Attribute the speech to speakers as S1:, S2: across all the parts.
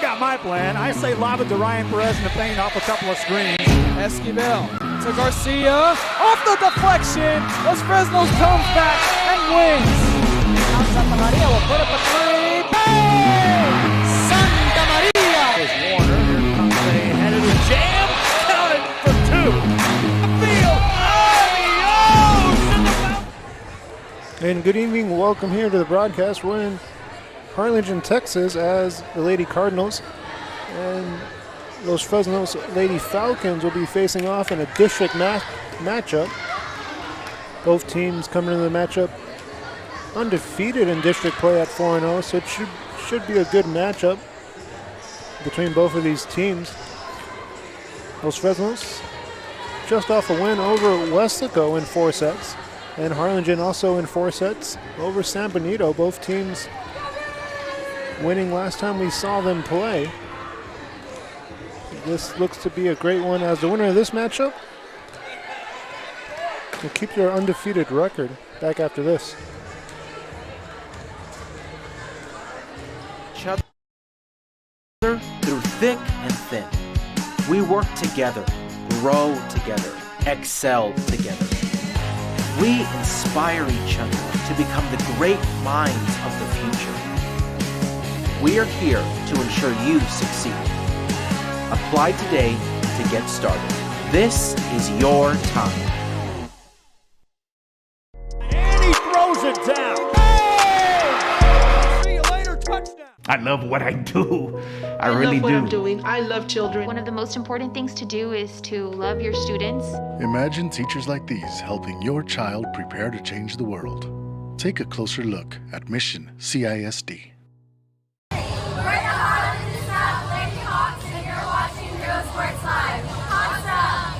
S1: got my plan. I say lob it to Ryan Perez in the paint off a couple of screens.
S2: Esquivel to Garcia. Off the deflection. Los Fresnos comes back and wins. Now Santa Maria will put up a three. Bang! Santa Maria!
S1: There's Warner. Here comes a headed to jam. Counted for two. Field.
S3: And good evening. Welcome here to the broadcast. We're in Harlingen, Texas, as the Lady Cardinals and Los Fresnos Lady Falcons will be facing off in a district matchup. Both teams coming into the matchup undefeated in district play at 4-0, so it should be a good matchup between both of these teams. Los Fresnos just off a win over Weslaco in 4 sets, and Harlingen also in 4 sets over San Benito. Both teams winning last time we saw them play. This looks to be a great one, as the winner of this matchup will keep their undefeated record. Back after this.
S4: Each other through thick and thin. We work together, grow together, excel together. We inspire each other to become the great minds of the future. We are here to ensure you succeed. Apply today to get started. This is your time.
S1: And he throws it down.
S2: See you later, touchdown.
S5: I love what I do. I really
S6: love what
S5: do.
S6: I'm doing. I love children.
S7: One of the most important things to do is to love your students.
S8: Imagine teachers like these helping your child prepare to change the world. Take a closer look at Mission CISD.
S9: We're the Harlingen South Lady Hawks, and you're watching Real Sports Live. Awesome!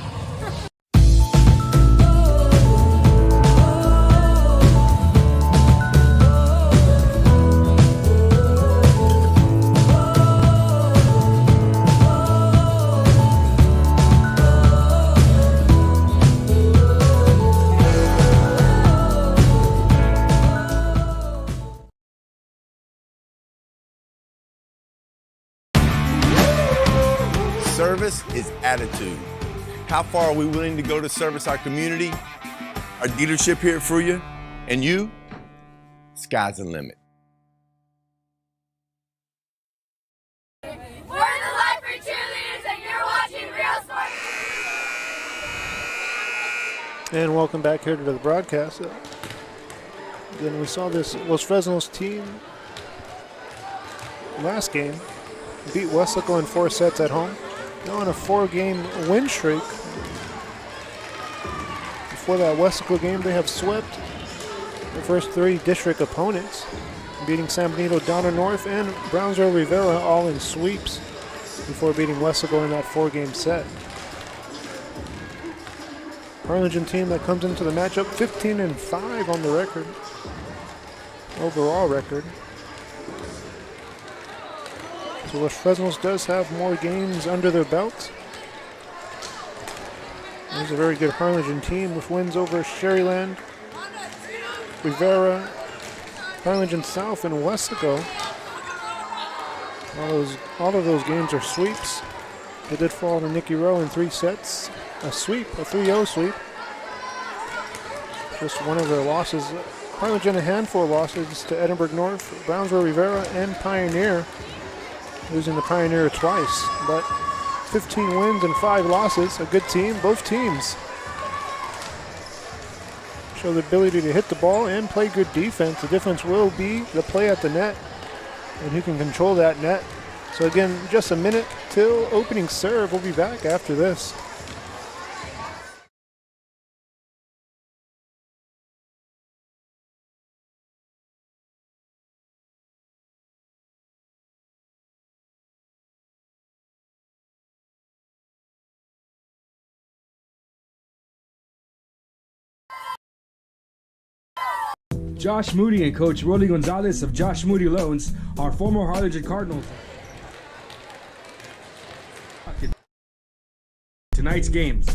S10: Service is attitude. How far are we willing to go to service our community, our dealership here at Fruya, and you? Sky's the limit.
S9: We're the Life for Cheerleaders, and you're watching Real Sports.
S3: And welcome back here to the broadcast. Again, we saw this Los Fresnos team last game beat Weslaco in 4 sets at home. Now on a 4-game win streak. Before that Weslaco game, they have swept the first 3 district opponents, beating San Benito Donner North and Brownsville Rivera all in sweeps before beating Weslaco in that 4-game set. Harlingen team that comes into the matchup 15-5 on the record, overall record. So Los Fresnos does have more games under their belt. There's a very good Harlingen team with wins over Sherryland, Rivera, Harlingen South, and Weslaco. All of those games are sweeps. They did fall to Nicky Rowe in 3 sets. A sweep, a 3-0 sweep. Just one of their losses. Harlingen a handful of losses to Edinburgh North, Brownsville Rivera, and Pioneer. Losing the Pioneer twice, but 15 wins and 5 losses. A good team. Both teams show the ability to hit the ball and play good defense. The difference will be the play at the net and who can control that net. So again, just a minute till opening serve. We'll be back after this.
S11: Josh Moody and Coach Rolly Gonzalez of Josh Moody Loans are former Harlingen Cardinals. Tonight's games.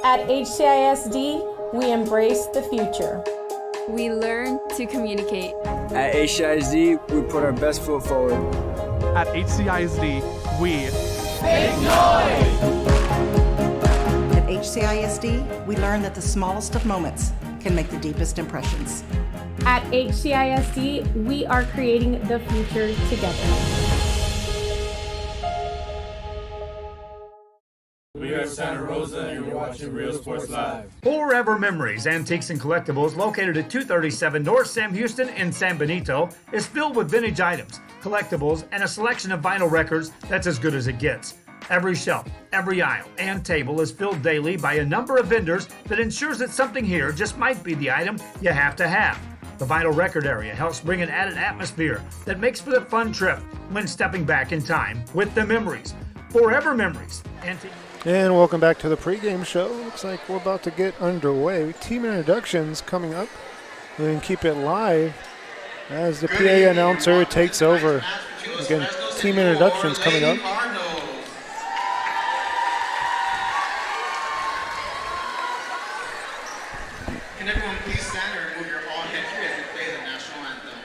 S12: At HCISD,
S9: We embrace the future.
S7: We learn to communicate.
S2: At HCISD, we put our best foot forward.
S1: At HCISD, we
S9: Make noise!
S6: At HCISD, we learn that the smallest of moments can make the deepest impressions.
S9: At HCISD, we are creating the future together.
S12: We are Santa Rosa, and you're watching Real Sports Live.
S13: Forever Memories, Antiques and Collectibles, located at 237 North Sam Houston in San Benito, is filled with vintage items, collectibles, and a selection of vinyl records that's as good as it gets. Every shelf, every aisle, and table is filled daily by a number of vendors that ensures that something here just might be the item you have to have. The vinyl record area helps bring an added atmosphere that makes for the fun trip when stepping back in time with the memories. Forever Memories.
S3: And welcome back to the pregame show. Looks like we're about to get underway. Team introductions coming up. We can keep it live as the PA announcer takes over. Again, team introductions coming up.
S14: Can everyone please stand or remove your all headgear as we play the national anthem?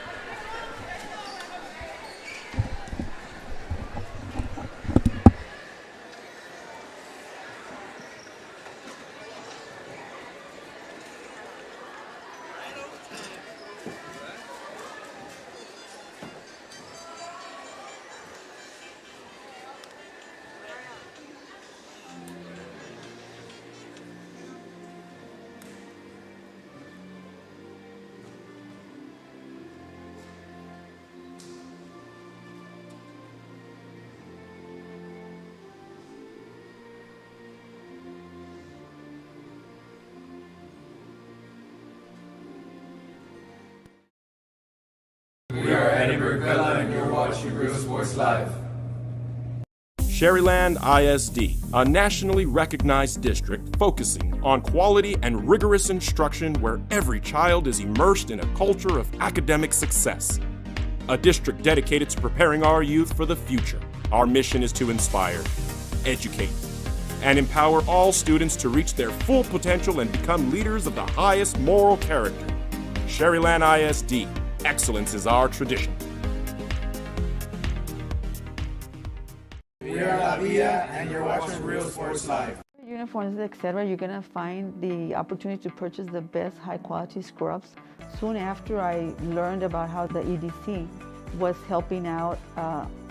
S12: We are Edinburgh Villa, and you're watching Real Sports Live.
S15: Sherryland ISD, a nationally recognized district focusing on quality and rigorous instruction where every child is immersed in a culture of academic success. A district dedicated to preparing our youth for the future. Our mission is to inspire, educate, and empower all students to reach their full potential and become leaders of the highest moral character. Sherryland ISD, excellence is our tradition.
S12: We are La Villa, and you're watching Real Sports Live.
S16: Uniforms, etc., you're going to find the opportunity to purchase the best high-quality scrubs. Soon after I learned about how the EDC was helping out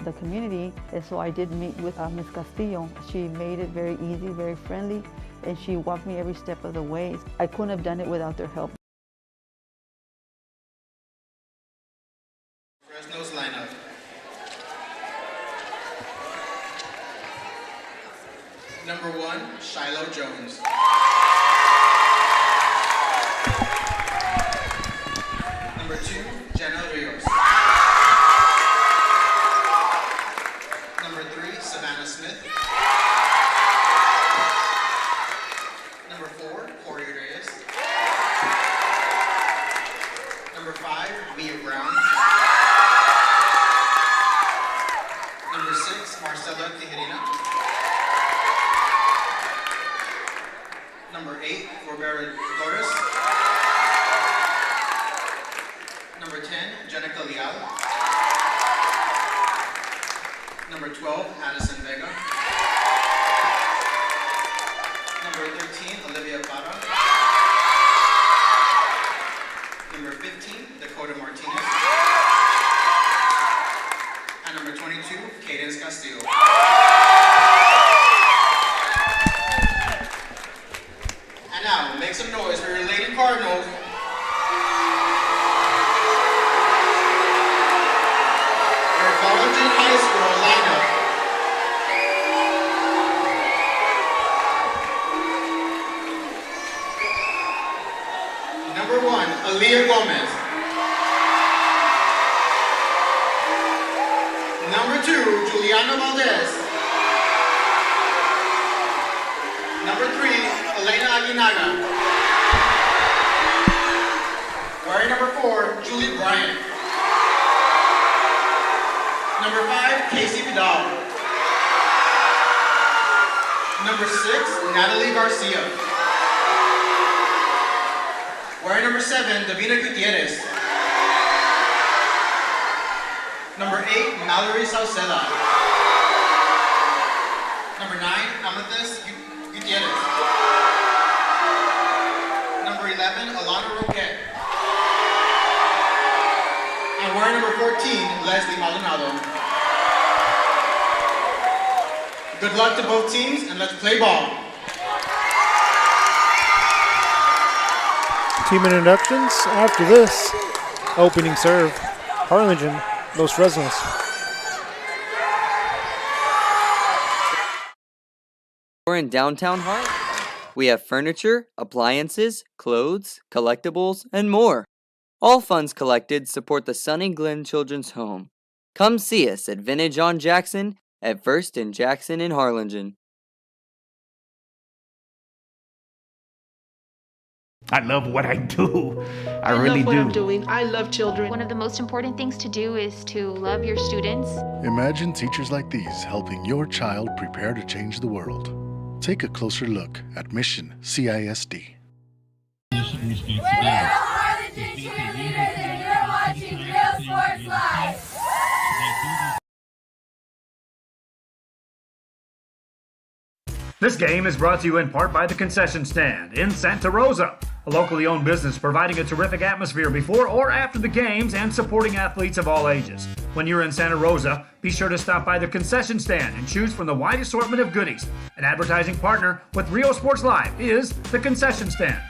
S16: the community, and so I did meet with Ms. Castillo. She made it very easy, very friendly, and she walked me every step of the way. I couldn't have done it without their help.
S14: Fresnos lineup. Number 1, Shiloh Jones. Number 2, Jenna Rios. Number 3, Savannah Smith. Number 4, Corey Reyes. Number 5, Mia Brown. Number 6, Marcela Tijerina. Number 8, Roberta Torres. Number 10, Jenica Leal. Number 12, Addison Vega. Number 13, Olivia Parra. Number 15, Dakota Martinez. And number 22, Cadence Castillo. And now, make some noise for your Lady Cardinals. Your Harlingen High School lineup. Number 1, Aaliyah Gomez. Number 2, Juliana Valdez. Number 3, Elena Aguinaga. Wearing number 4, Julie Bryant. Number 5, Casey Vidal. Number 6, Natalie Garcia. Wearing number 7, Davina Gutierrez. Number 8, Mallory Sauceda. Number 9, Amethyst Gutierrez. Number 11, Alana Roquette. And wearing number 14, Leslie Maldonado. Good luck to both teams, and let's play ball.
S3: Team introductions. After this, opening serve, Harlingen, Los Fresnos.
S17: We're in downtown Harlingen. We have furniture, appliances, clothes, collectibles, and more. All funds collected support the Sunny Glen Children's Home. Come see us at Vintage on Jackson at First and Jackson in Harlingen.
S5: I love what I do. I really
S7: love what
S5: do.
S7: I'm doing. I love children. One of the most important things to do is to love your students.
S8: Imagine teachers like these helping your child prepare to change the world. Take a closer look at Mission CISD.
S9: We're the Harlingen cheerleaders, and you're watching Real Sports Live.
S13: This game is brought to you in part by the Concession Stand in Santa Rosa, a locally owned business providing a terrific atmosphere before or after the games and supporting athletes of all ages. When you're in Santa Rosa, be sure to stop by the Concession Stand and choose from the wide assortment of goodies. An advertising partner with Rio Sports Live is the Concession Stand.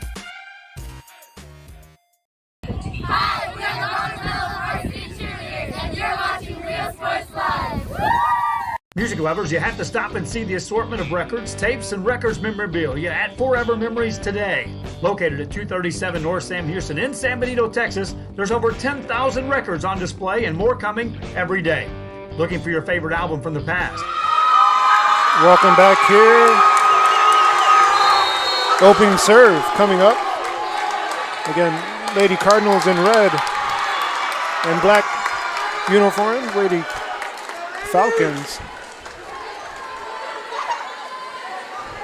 S9: Hi, we are the Harlingen Varsity Cheerleaders, and you're watching Real Sports Live.
S13: Music lovers, you have to stop and see the assortment of records, tapes, and records memorabilia at Forever Memories today. Located at 237 North Sam Houston in San Benito, Texas, there's over 10,000 records on display and more coming every day. Looking for your favorite album from the past?
S3: Welcome back here. Opening serve coming up. Again, Lady Cardinals in red and black uniforms. Lady Falcons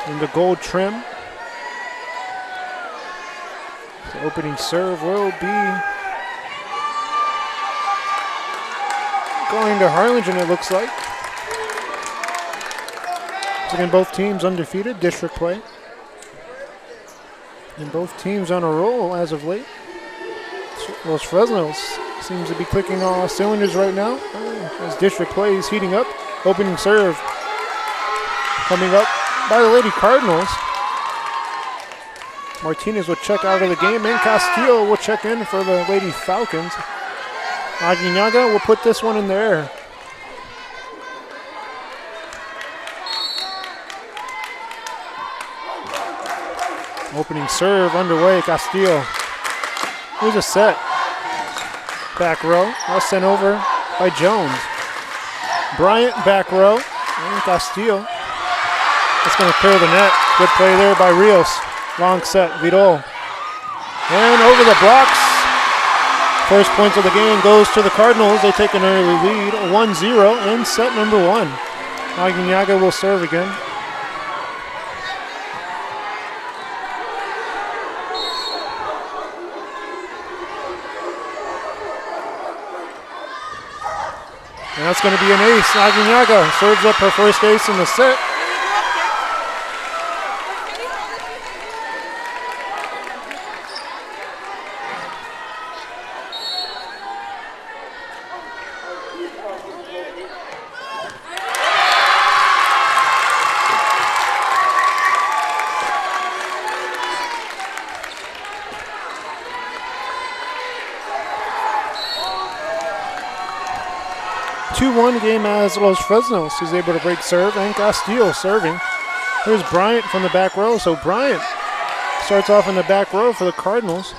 S3: in the gold trim. The opening serve will be going to Harlingen, it looks like. Again, both teams undefeated, district play. And both teams on a roll as of late. Los Fresnos seems to be clicking on all cylinders right now as district play is heating up. Opening serve coming up by the Lady Cardinals. Martinez will check out of the game, and Castillo will check in for the Lady Falcons. Aguinaga will put this one in the air. Opening serve underway, Castillo. Here's a set. Back row, now sent over by Jones. Bryant back row, and Castillo. It's going to clear the net. Good play there by Rios. Long set, Vidal. And over the blocks. First points of the game goes to the Cardinals. They take an early lead, 1-0 in set number 1. Aguinaga will serve again. And that's going to be an ace. Aguinaga serves up her first ace in the set. Game as Los Fresnos is able to break serve, and Castillo serving. Here's Bryant from the back row. So Bryant starts off in the back row for the Cardinals.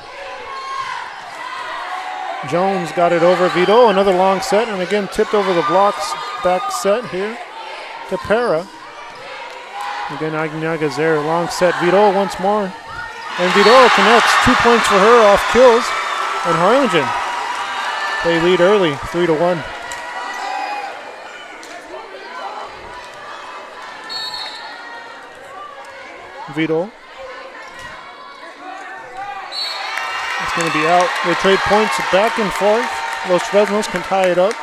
S3: Jones got it over Vidal, another long set, and again tipped over the blocks. Back set here to Para. Again, Aguinaga's there, long set. Vidal once more, and Vidal connects. 2 points for her off kills, and Harlingen, they lead early, 3-1. Vidal. It's going to be out. They trade points back and forth. Los Fresnos can tie it up.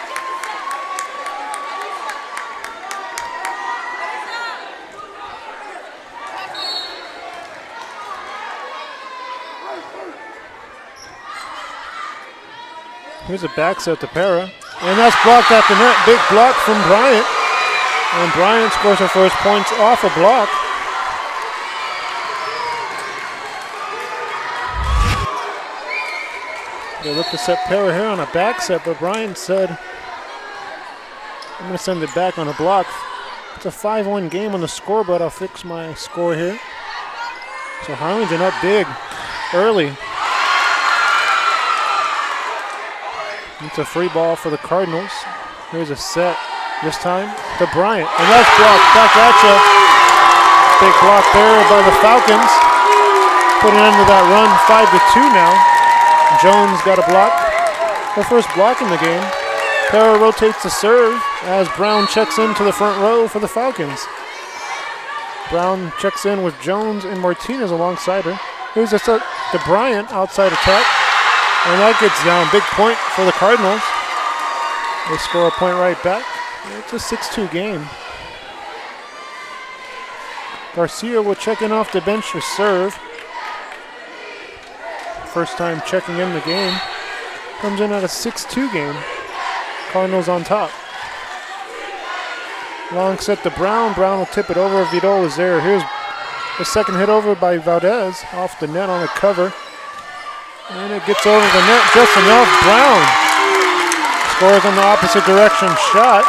S3: Here's a back set to Para. And that's blocked at the net. Big block from Bryant. And Bryant scores her first points off a block. They look to set Para here on a back set, but Bryant said, I'm going to send it back on a block. It's a 5-1 game on the scoreboard. I'll fix my score here. So Harlingen up big early. It's a free ball for the Cardinals. Here's a set this time to Bryant. And that's blocked. Back at you. Big block there by the Falcons. Put an end to that run. 5-2 now. Jones got a block. Her first block in the game. Para rotates the serve as Brown checks into the front row for the Falcons. Brown checks in with Jones and Martinez alongside her. Here's a set to Bryant, outside attack. And that gets down. Big point for the Cardinals. They score a point right back. It's a 6-2 game. Garcia will check in off the bench to serve. First time checking in the game. Comes in at a 6-2 game. Cardinals on top. Long set to Brown. Brown will tip it over. Vidal is there. Here's the second hit over by Valdez off the net on a cover. And it gets over the net just enough. Brown scores in the opposite direction shot.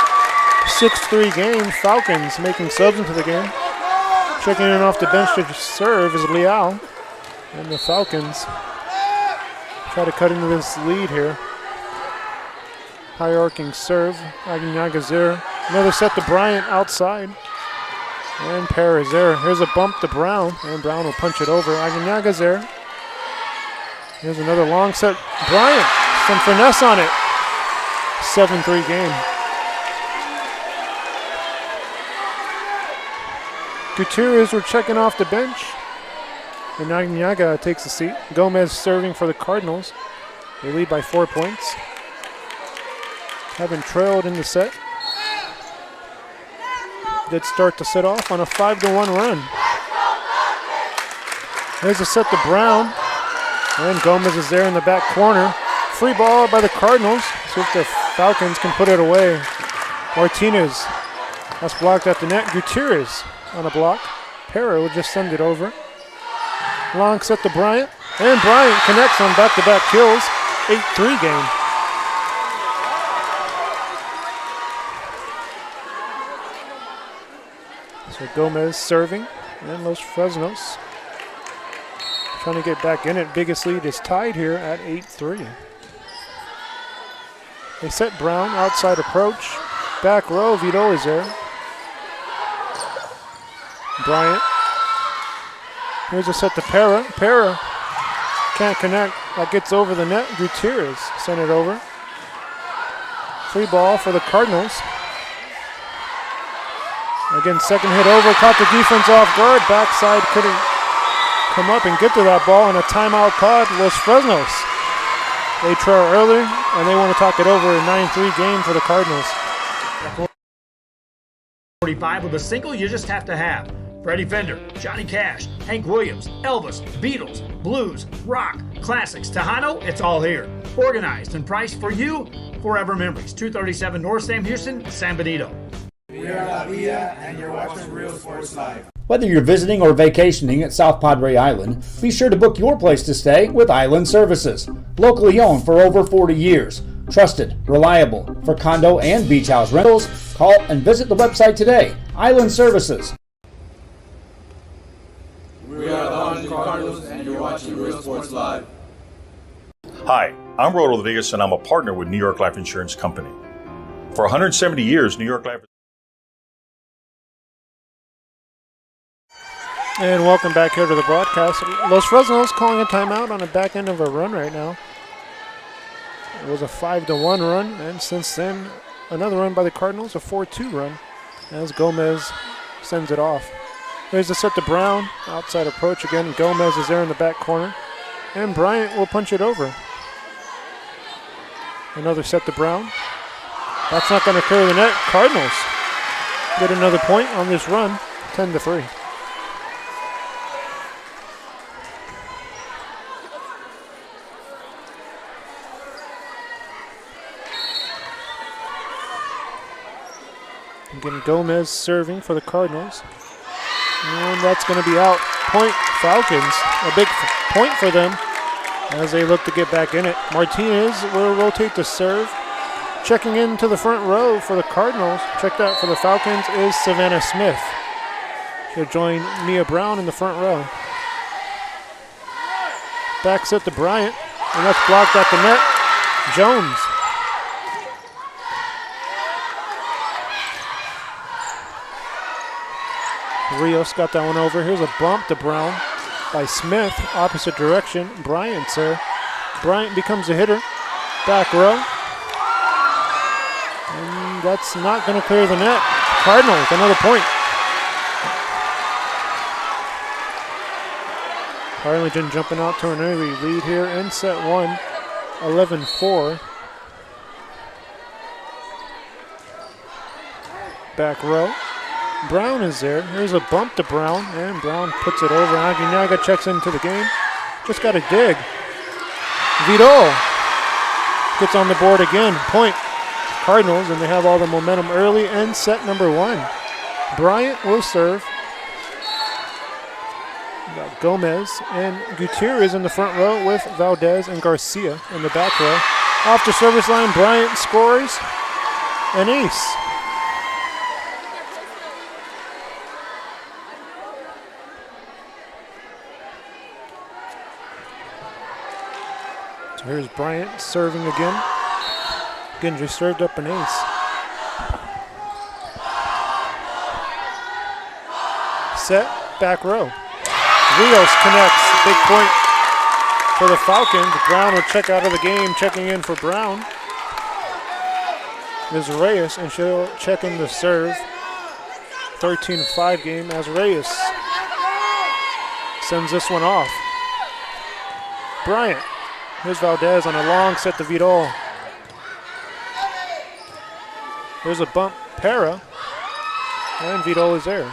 S3: 6-3 game. Falcons making subs into the game. Checking in off the bench to serve is Leal. And the Falcons try to cut into this lead here. High arcing serve. Aguinaga's there. Another set to Bryant outside. And Para is there. Here's a bump to Brown. And Brown will punch it over. Aguinaga's there. Here's another long set. Bryant, some finesse on it. 7-3 game. Gutierrez were checking off the bench. And Aguinaga takes a seat. Gomez serving for the Cardinals. They lead by 4 points. Having trailed in the set. Did start to set off on a 5-1 run. Here's a set to Brown. And Gomez is there in the back corner. Free ball by the Cardinals. See if the Falcons can put it away. Martinez. That's blocked at the net. Gutierrez on a block. Para will just send it over. Long set to Bryant. And Bryant connects on back-to-back kills. 8-3 game. So Gomez serving. And Los Fresnos trying to get back in it. Biggest lead is tied here at 8-3. They set Brown, outside approach. Back row, Vito is there. Bryant. Here's a set to Para. Para can't connect. That gets over the net. Gutierrez sent it over. Free ball for the Cardinals. Again, second hit over. Caught the defense off guard. Backside couldn't come up and get to that ball, and a timeout called. Los Fresnos. They trail early, and they want to talk it over. A 9-3 game for the Cardinals.
S13: 45 with a single you just have to have. Freddie Fender, Johnny Cash, Hank Williams, Elvis, Beatles, blues, rock, classics, Tejano, it's all here. Organized and priced for you. Forever Memories, 237 North Sam Houston, San Benito.
S12: We are La Villa, and you're watching Real Sports Live.
S18: Whether you're visiting or vacationing at South Padre Island, be sure to book your place to stay with Island Services. Locally owned for over 40 years. Trusted, reliable. For condo and beach house rentals, call and visit the website today. Island Services.
S12: We are the Harlingen Cardinals, and you're watching Real Sports Live.
S19: Hi, I'm Roldo Rodriguez, and I'm a partner with New York Life Insurance Company. For 170 years, New York Life.
S3: And welcome back here to the broadcast. Los Fresnos calling a timeout on the back end of a run right now. It was a 5-1 run, and since then, another run by the Cardinals, a 4-2 run, as Gomez sends it off. Here's a set to Brown, outside approach again. Gomez is there in the back corner. and Bryant will punch it over. Another set to Brown. That's not going to clear the net. Cardinals get another point on this run, 10-3. Again, Gomez serving for the Cardinals. And that's going to be out. Point Falcons. A big point for them as they look to get back in it. Martinez will rotate to serve. Checking into the front row for the Cardinals. Checked out for the Falcons is Savannah Smith. She'll join Mia Brown in the front row. Back set to Bryant. And that's blocked at the net. Jones. Rios got that one over. Here's a bump to Brown by Smith. Opposite direction. Bryant's there. Bryant becomes a hitter. Back row. And that's not going to clear the net. Cardinals, another point. Harlingen jumping out to an early lead here in set one. 11-4. Back row. Brown is there. Here's a bump to Brown, and Brown puts it over. Aguinaga checks into the game. Just got a dig. Vidal gets on the board again. Point Cardinals, and they have all the momentum early in set number one. Bryant will serve. We got Gomez and Gutierrez in the front row with Valdez and Garcia in the back row. Off the service line, Bryant scores an ace. So here's Bryant serving again. Again, just served up an ace. Set, back row. Rios connects, big point for the Falcons. Brown will check out of the game, checking in for Brown is Reyes, and she'll check in the serve. 13-5 game as Reyes sends this one off. Bryant. Here's Valdez on a long set to Vidal. There's a bump, Para, and Vidal is there.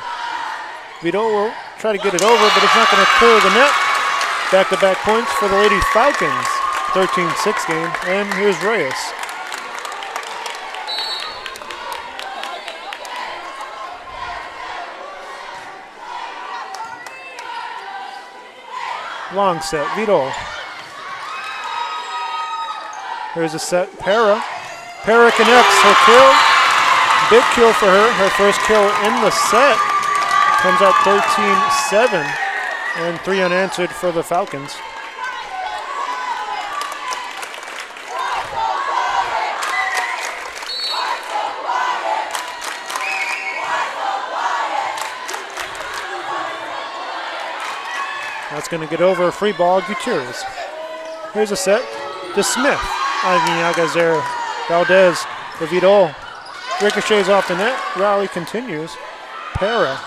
S3: Vidal will try to get it over, but it's not going to clear the net. Back-to-back points for the Lady Falcons. 13-6 game, and here's Reyes. Long set, Vidal. Here's a set, Para. Para connects her kill. Big kill for her. Her first kill in the set. Comes out 13-7 and 3 unanswered for the Falcons. That's going to get over a free ball, Gutierrez. Here's a set to Smith. Aguinaga's there. Valdez for Vidal. Ricochets off the net. Rally continues. Para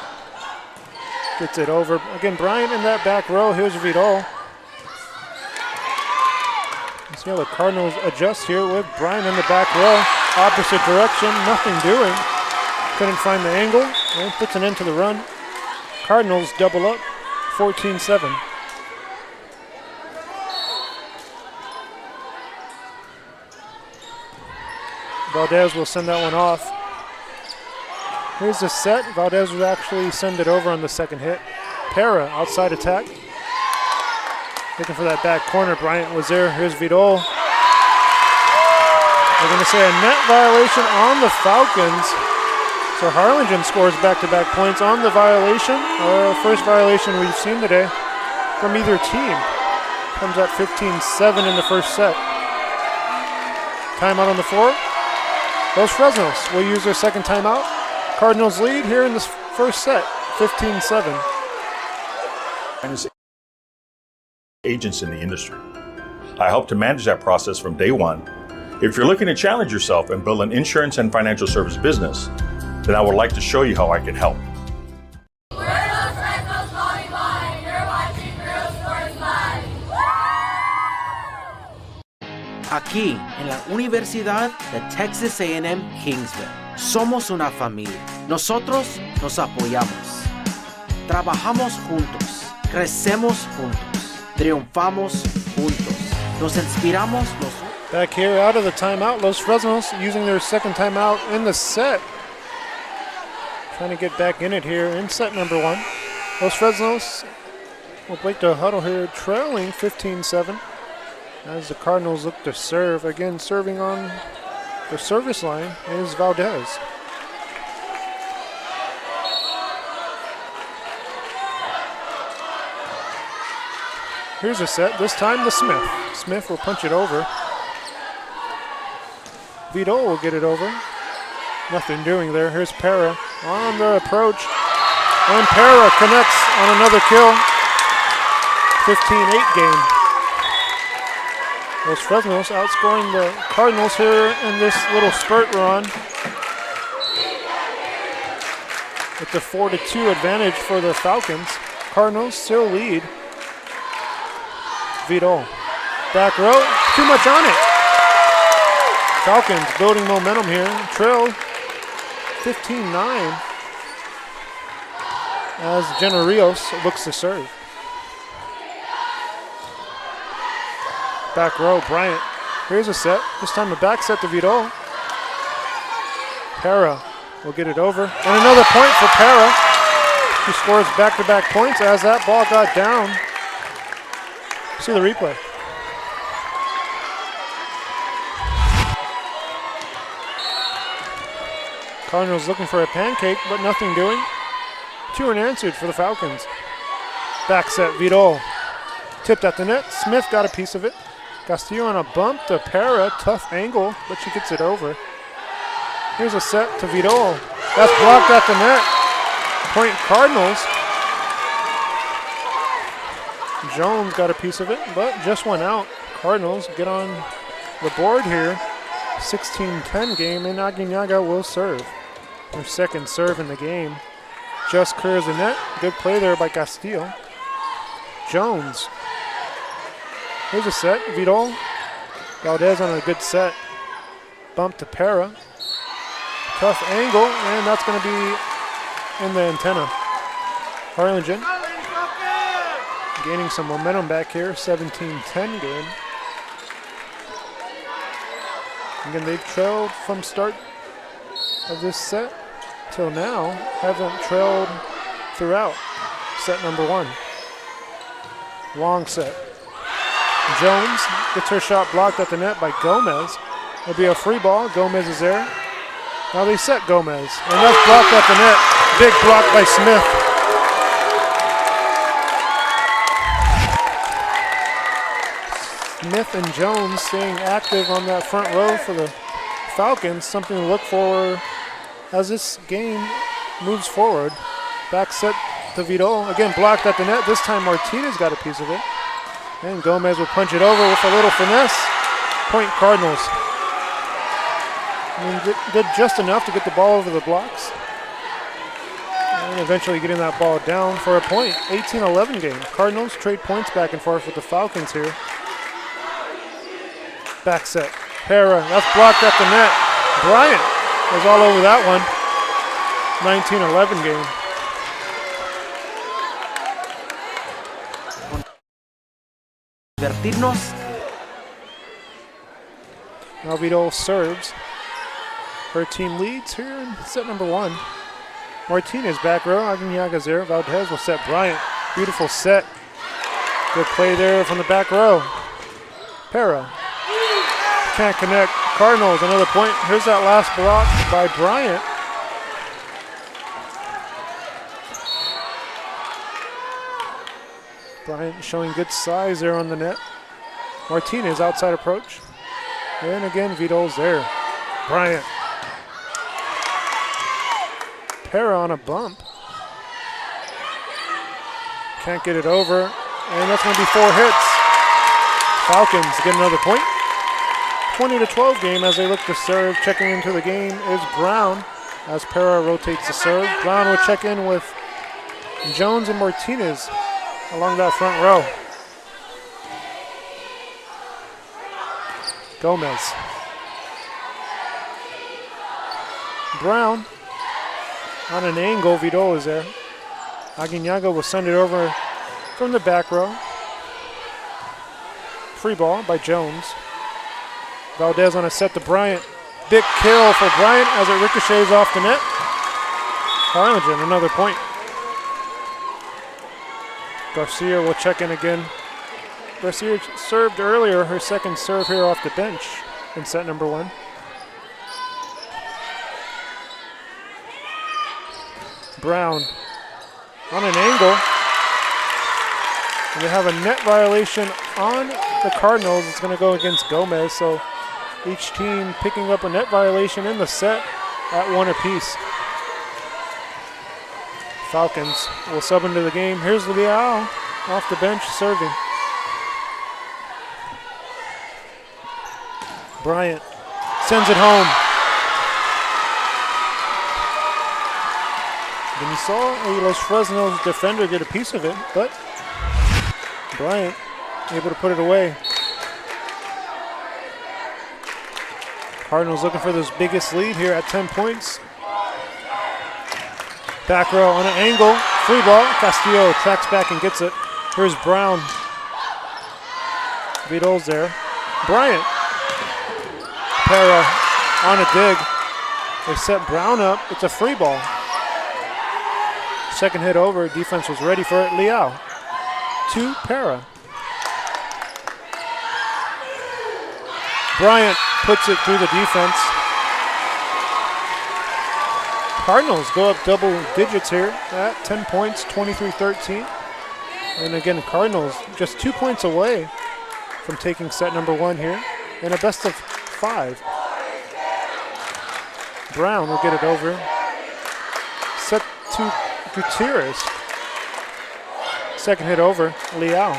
S3: gets it over. Again, Bryant in that back row. Here's Vidal. Let's see how the Cardinals adjust here with Bryant in the back row. Opposite direction. Nothing doing. Couldn't find the angle. And puts an end to the run. Cardinals double up. 14-7. Valdez will send that one off. Here's the set. Valdez will actually send it over on the second hit. Para, outside attack. Looking for that back corner. Bryant was there. Here's Vidal. They're going to say a net violation on the Falcons. So Harlingen scores back-to-back points on the violation. First violation we've seen today from either team. Comes at 15-7 in the first set. Timeout on the floor. Los Fresnos will use their second timeout. Cardinals lead here in this first set, 15-7.
S19: Agents in the industry. I help to manage that process from day one. If you're looking to challenge yourself and build an insurance and financial service business, then I would like to show you how I can help.
S9: We're Los Fresnos Volleyball, and you're watching Girls Sports Live.
S4: Aquí, en la Universidad de Texas A&M Kingsville, somos una familia. Nosotros nos apoyamos. Trabajamos juntos. Crecemos juntos. Triunfamos juntos. Nos inspiramos los...
S3: Back here out of the timeout, Los Fresnos using their second timeout in the set. Trying to get back in it here in set number 1. Los Fresnos will break the huddle here, trailing 15-7 as the Cardinals look to serve. Again, serving on the service line is Valdez. Here's a set, this time to Smith. Smith will punch it over. Vidal will get it over. Nothing doing there. Here's Para on the approach. And Para connects on another kill. 15-8 game. Los Fresnos outscoring the Cardinals here in this little spurt we're on. With the 4-2 advantage for the Falcons. Cardinals still lead. Vidal. Back row, too much on it. Falcons building momentum here. Trail 15-9 as Jenna Rios looks to serve. Back row, Bryant. Here's a set. This time a back set to Vidal. Para will get it over. And another point for Para. He scores back-to-back points as that ball got down. See the replay. Cardinals looking for a pancake, but nothing doing. 2 unanswered for the Falcons. Back set, Vidal. Tipped at the net. Smith got a piece of it. Castillo on a bump to Para. Tough angle, but she gets it over. Here's a set to Vidal. That's blocked at the net. Point Cardinals. Jones got a piece of it, but just went out. Cardinals get on the board here. 16-10 game, and Aguinaga will serve. Their second serve in the game. Just clears the net. Good play there by Castillo. Jones. Here's a set. Vidal. Valdez on a good set. Bump to Para. Tough angle, and that's going to be in the antenna. Harlingen gaining some momentum back here. 17-10 game. Again, they've trailed from start of this set till now. Haven't trailed throughout set number 1. Long set. Jones gets her shot blocked at the net by Gomez. It'll be a free ball. Gomez is there. Now they set Gomez. And that's blocked at the net. Big block by Smith. Smith and Jones staying active on that front row for the Falcons. Something to look for as this game moves forward. Back set to Vidal. Again, blocked at the net. This time Martinez got a piece of it. And Gomez will punch it over with a little finesse. Point Cardinals. Did just enough to get the ball over the blocks. And eventually getting that ball down for a point. 18-11 game. Cardinals trade points back and forth with the Falcons here. Back set. Para, that's blocked at the net. Bryant was all over that one. 19-11 game. Now Vidal serves. Her team leads here in set number 1. Martinez back row. Aguinaga there. Valdez will set Bryant. Beautiful set. Good play there from the back row. Para. Can't connect. Cardinals, another point. Here's that last block by Bryant. Bryant showing good size there on the net. Martinez outside approach. And again, Vidal's there. Bryant. Para on a bump. Can't get it over. And that's going to be 4 hits. Falcons get another point. 20-12 game as they look to serve. Checking into the game is Brown as Para rotates the serve. Brown will check in with Jones and Martinez along that front row. Gomez. Brown on an angle. Vidal is there. Aguinaga will send it over from the back row. Free ball by Jones. Valdez on a set to Bryant. Big kill for Bryant as it ricochets off the net. Harlingen, another point. Garcia will check in again. Garcia served earlier, her second serve here off the bench in set number 1. Brown on an angle. And we have a net violation on the Cardinals. It's going to go against Gomez, so each team picking up a net violation in the set at 1 apiece. Falcons will sub into the game. Here's Leal off the bench serving. Bryant sends it home. Then you saw a Los Fresnos defender get a piece of it, but Bryant able to put it away. Cardinals looking for this biggest lead here at 10 points. Back row on an angle, free ball. Castillo tracks back and gets it. Here's Brown. Vidal's there. Bryant. Para on a dig. They set Brown up. It's a free ball. Second hit over. Defense was ready for it. Leal to Para. Bryant puts it through the defense. Cardinals go up double digits here at 10 points, 23-13. And again, Cardinals just 2 points away from taking set number 1 here in a best of 5. Brown will get it over. Set to Gutierrez. Second hit over, Leal.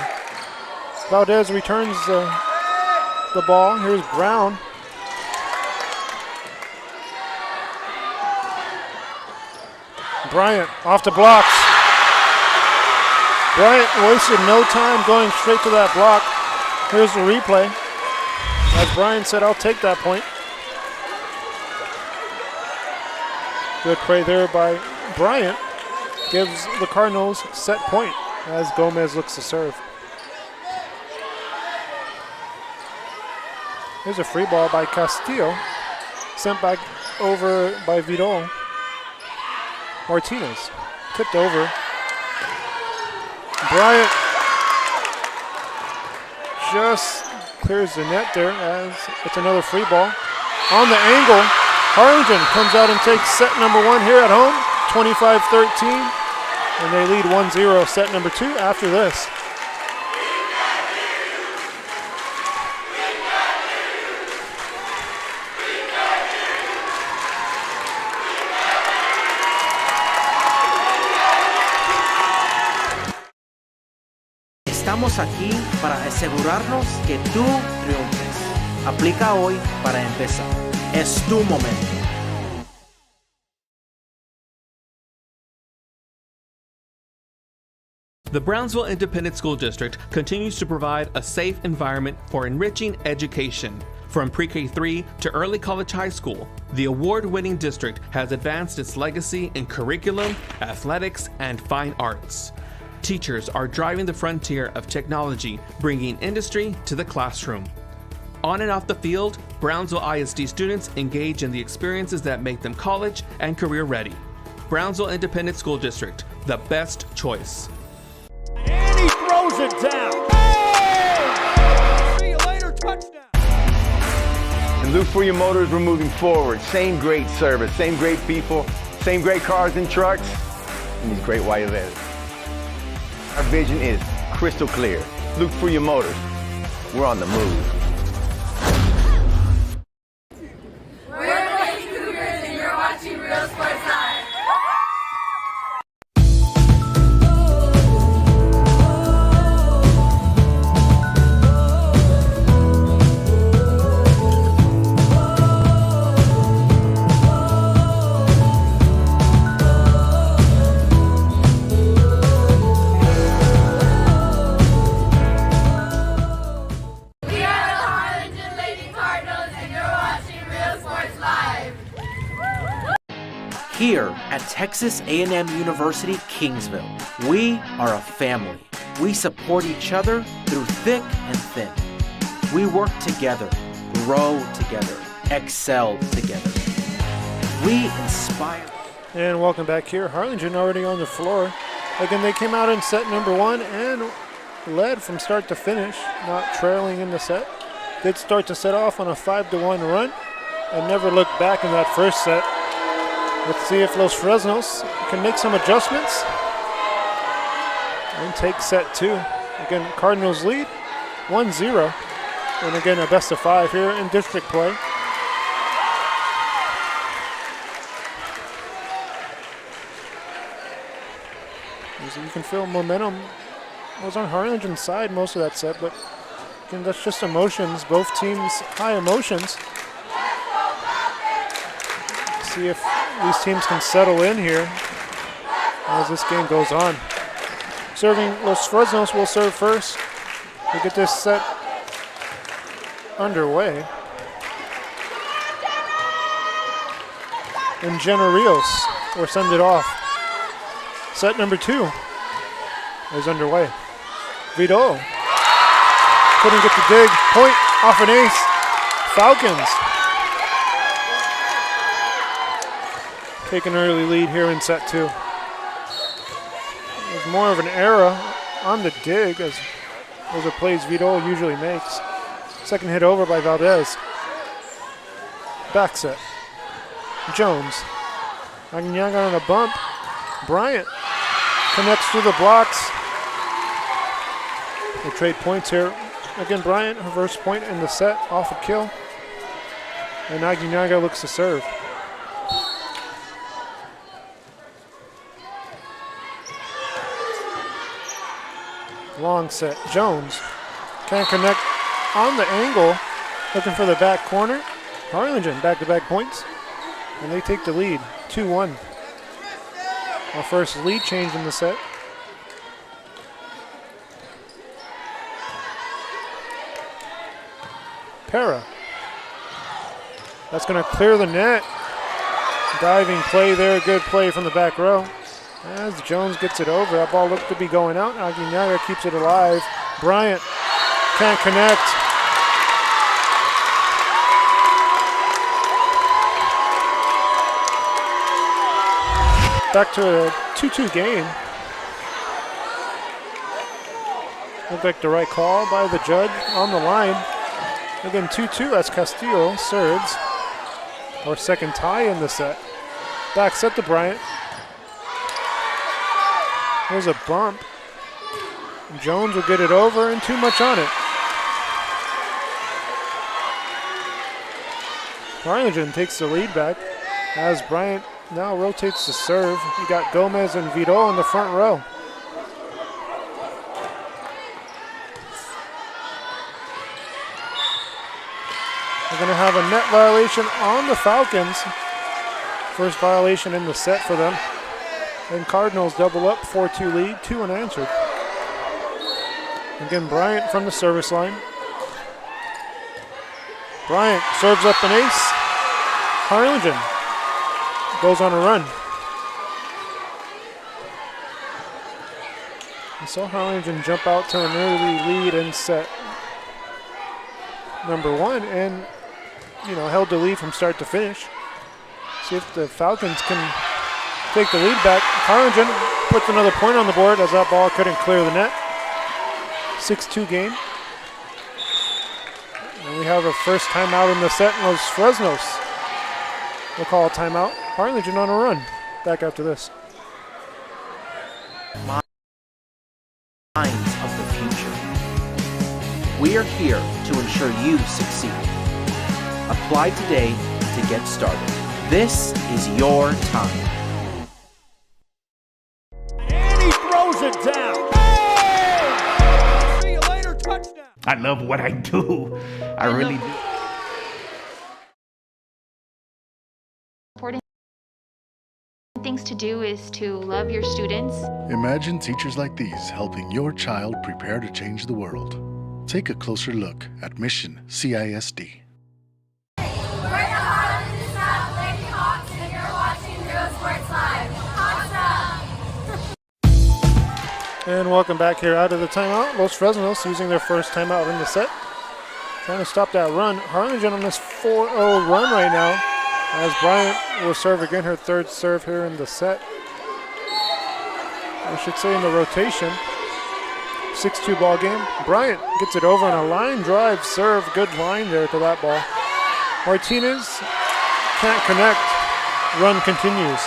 S3: Valdez returns the ball. Here's Brown. Bryant off the blocks. Bryant wasted no time going straight to that block. Here's the replay. As Bryant said, I'll take that point. Good play there by Bryant. Gives the Cardinals set point as Gomez looks to serve. Here's a free ball by Castillo. Sent back over by Vidal. Martinez tipped over. Bryant just clears the net there as it's another free ball. On the angle, Harlingen comes out and takes set number 1 here at home, 25-13. And they lead 1-0 set number 2 after this.
S4: Estamos aquí para asegurarnos que tú triunfes. Aplica hoy para empezar. Es tu momento.
S20: The Brownsville Independent School District continues to provide a safe environment for enriching education. From pre-K3 to early college high school, the award-winning district has advanced its legacy in curriculum, athletics, and fine arts. Teachers are driving the frontier of technology, bringing industry to the classroom. On and off the field, Brownsville ISD students engage in the experiences that make them college and career ready. Brownsville Independent School District, the best choice.
S1: And he throws it down. Hey! See you later, touchdown.
S21: And look for your motors, we're moving forward. Same great service, same great people, same great cars and trucks, and these great white letters. Our vision is crystal clear. Look for your motors. We're on the move.
S9: We're the Lady Cougars and you're watching Real Sports Live. We are
S4: Here at Texas A&M University, Kingsville, we are a family. We support each other through thick and thin. We work together, grow together, excel together. We inspire.
S3: And welcome back here. Harlingen already on the floor. Again, they came out in set number one and led from start to finish, not trailing in the set. Did start to set off on a 5-1 run and never looked back in that first set. Let's see if Los Fresnos can make some adjustments and take set two. Again, Cardinals lead 1-0. And again, a best of 5 here in district play. You can feel momentum was on Harlingen's side most of that set, but again, that's just emotions. Both teams high emotions. See if these teams can settle in here as this game goes on. Serving Los Fresnos will serve first to get this set underway. And Jenna Rios will send it off. Set number 2 is underway. Vidal couldn't get the dig. Point off an ace. Falcons take an early lead here in set 2. There's more of an error on the dig, as those are plays Vidal usually makes. Second hit over by Valdez. Back set. Jones. Aguinaga on a bump. Bryant connects through the blocks. They trade points here. Again, Bryant, her first point in the set, off a kill. And Aguinaga looks to serve. Long set. Jones can't connect on the angle. Looking for the back corner. Harlingen back-to-back points. And they take the lead, 2-1. Our first lead change in the set. Para. That's going to clear the net. Diving play there, good play from the back row. As Jones gets it over, that ball looked to be going out. Aguinaga keeps it alive. Bryant can't connect. Back to a 2-2 game. Looked like the right call by the judge on the line. Again, 2-2 as Castillo serves. Our second tie in the set. Back set to Bryant. There's a bump. Jones will get it over and too much on it. Harlingen takes the lead back as Bryant now rotates to serve. You got Gomez and Vidal in the front row. We're going to have a net violation on the Falcons. First violation in the set for them. And Cardinals double up, 4-2 lead, 2 unanswered. Again, Bryant from the service line. Bryant serves up an ace. Harlingen goes on a run. We saw Harlingen jump out to an early lead in set number 1 and, held the lead from start to finish. See if the Falcons can take the lead back. Harlingen puts another point on the board as that ball couldn't clear the net. 6-2 game. And we have a first timeout in the set. Los Fresnos will call a timeout. Harlingen on a run. Back after this.
S4: Minds of the future. We are here to ensure you succeed. Apply today to get started. This is your time.
S1: And he throws it down. Hey! See you later, touchdown.
S5: I love what I do. I really do.
S7: Important things to do is to love your students.
S8: Imagine teachers like these helping your child prepare to change the world. Take a closer look at Mission CISD.
S9: We're the Harlingen Lady Hawks, and you're watching Real Sports
S3: And welcome back here out of the timeout. Los Fresnos using their first timeout in the set. Trying to stop that run. Harlingen on this 4-0 run right now as Bryant will serve again, her third serve here in the set. I should say in the rotation. 6-2 ball game. Bryant gets it over on a line drive serve. Good line there to that ball. Martinez can't connect. Run continues.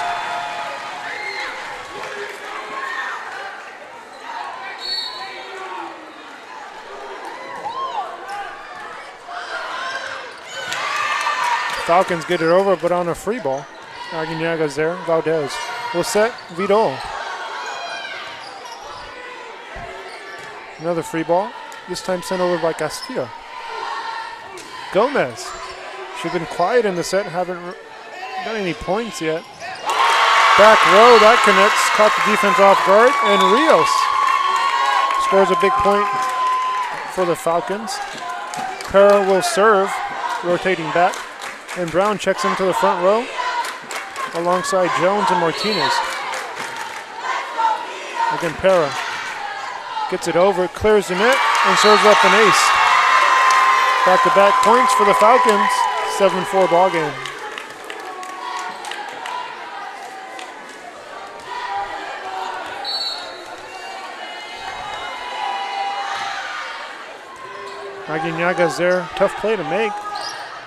S3: Falcons get it over, but on a free ball. Aguinaga's there. Valdez will set. Vidal. Another free ball. This time sent over by Castillo. Gomez. She's been quiet in the set. Haven't got any points yet. Back row. That connects. Caught the defense off guard. And Rios scores a big point for the Falcons. Para will serve. Rotating back. And Brown checks into the front row alongside Jones and Martinez. Again, Para gets it over, clears the net, and serves up an ace. Back-to-back points for the Falcons. 7-4 ball game. Aguinaga's there. Tough play to make.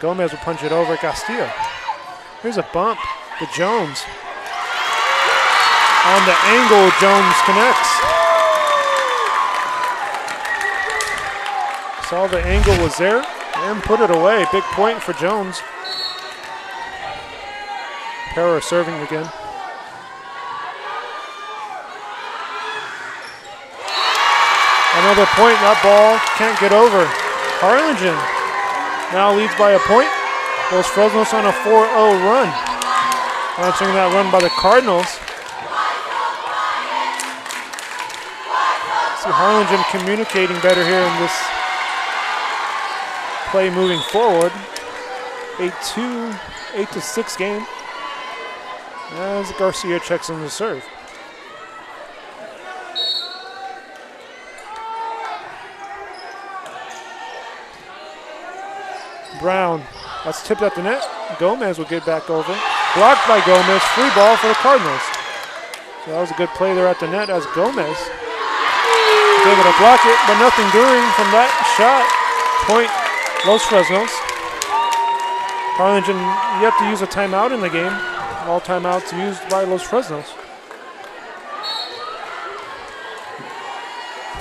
S3: Gomez will punch it over. Castillo. Here's a bump to Jones. On the angle, Jones connects. Saw the angle was there and put it away. Big point for Jones. Para serving again. Another point. That ball can't get over. Harlingen now leads by a point. Los Fresnos on a 4-0 run. Answering that run by the Cardinals. See Harlingen communicating better here in this play moving forward. 8-6 game. As Garcia checks in the serve. Brown, that's tipped at the net. Gomez will get back over. Blocked by Gomez, free ball for the Cardinals. So that was a good play there at the net as Gomez was able to block it, but nothing doing from that shot. Point, Los Fresnos. Harlingen yet to use a timeout in the game. All timeouts used by Los Fresnos.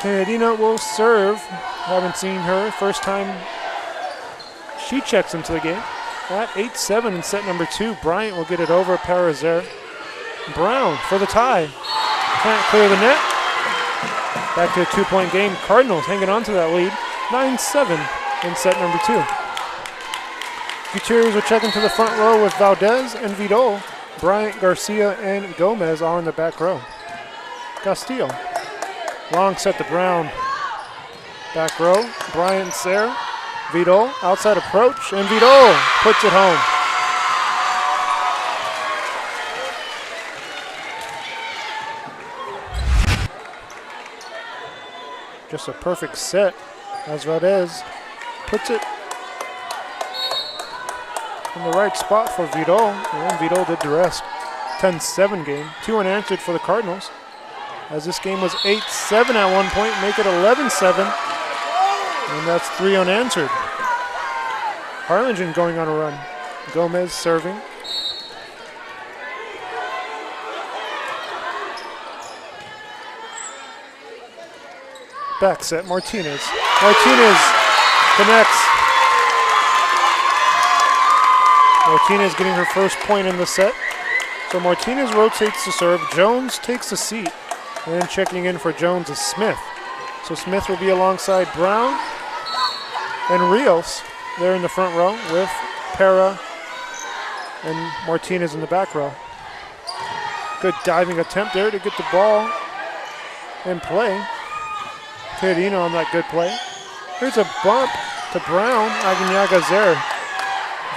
S3: Canadina will serve. Haven't seen her, first time she checks into the game. At 8-7 in set number 2. Bryant will get it over. Para's there. Brown for the tie. Can't clear the net. Back to a 2-point game. Cardinals hanging on to that lead. 9-7 in set number 2. Gutierrez will check into the front row with Valdez and Vidal. Bryant, Garcia, and Gomez all in the back row. Castillo. Long set to Brown. Back row. Bryant's there. Vidal, outside approach, and Vidal puts it home. Just a perfect set as Valdez puts it in the right spot for Vidal, and Vidal did the rest. 10-7 game, 2 unanswered for the Cardinals. As this game was 8-7 at one point, make it 11-7. And that's 3 unanswered. Harlingen going on a run. Gomez serving. Back set, Martinez. Martinez connects. Martinez getting her first point in the set. So Martinez rotates to serve. Jones takes a seat. And then checking in for Jones is Smith. So Smith will be alongside Brown and Rios there in the front row with Para and Martinez in the back row. Good diving attempt there to get the ball in play. Cadino on that good play. Here's a bump to Brown. Aguinaga's there.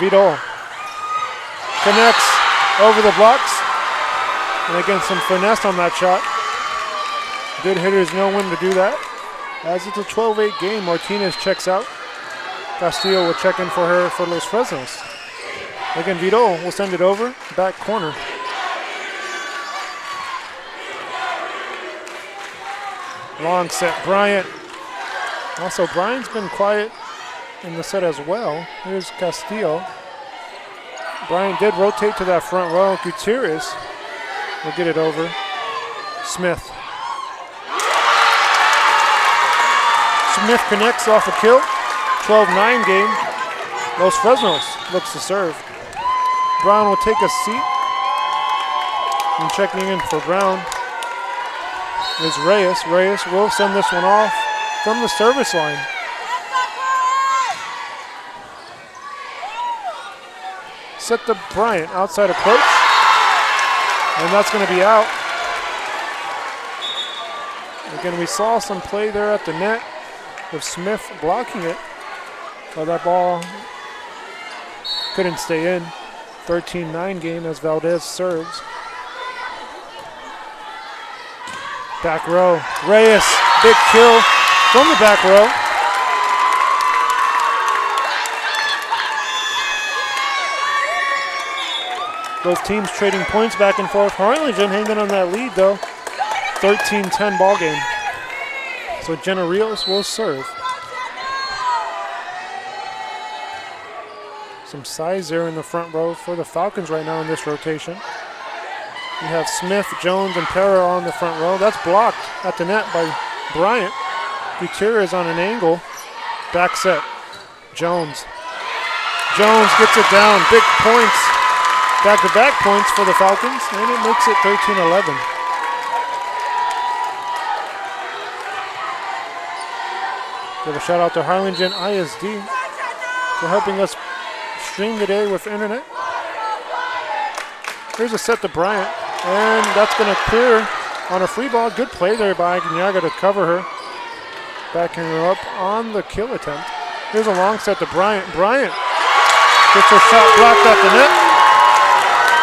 S3: Vidal connects over the blocks. And again, some finesse on that shot. Good hitters know when to do that. As it's a 12-8 game, Martinez checks out. Castillo will check in for her for Los Fresnos. Again, Vito will send it over, back corner. Long set, Bryant. Also, Bryant's been quiet in the set as well. Here's Castillo. Bryant did rotate to that front row. Gutierrez will get it over. Smith. Smith connects off a kill. 12-9 game. Los Fresnos looks to serve. Brown will take a seat. And checking in for Brown is Reyes. Reyes will send this one off from the service line. Set to Bryant, outside approach. And that's going to be out. Again, we saw some play there at the net with Smith blocking it. But that ball couldn't stay in. 13-9 game as Valdez serves. Back row, Reyes, big kill from the back row. Both teams trading points back and forth. Harlingen hanging on that lead though. 13-10 ball game. So Jenna Rios will serve. Some size there in the front row for the Falcons right now in this rotation. You have Smith, Jones, and Perra on the front row. That's blocked at the net by Bryant. Gutierrez on an angle. Back set. Jones. Jones gets it down. Big points. Back-to-back points for the Falcons, and it makes it 13-11. Give a shout out to Harlingen ISD for helping us stream today with internet. Here's a set to Bryant, and that's going to clear on a free ball. Good play there by Agniaga to cover her. Backing her up on the kill attempt. Here's a long set to Bryant. Bryant gets her shot blocked at the net.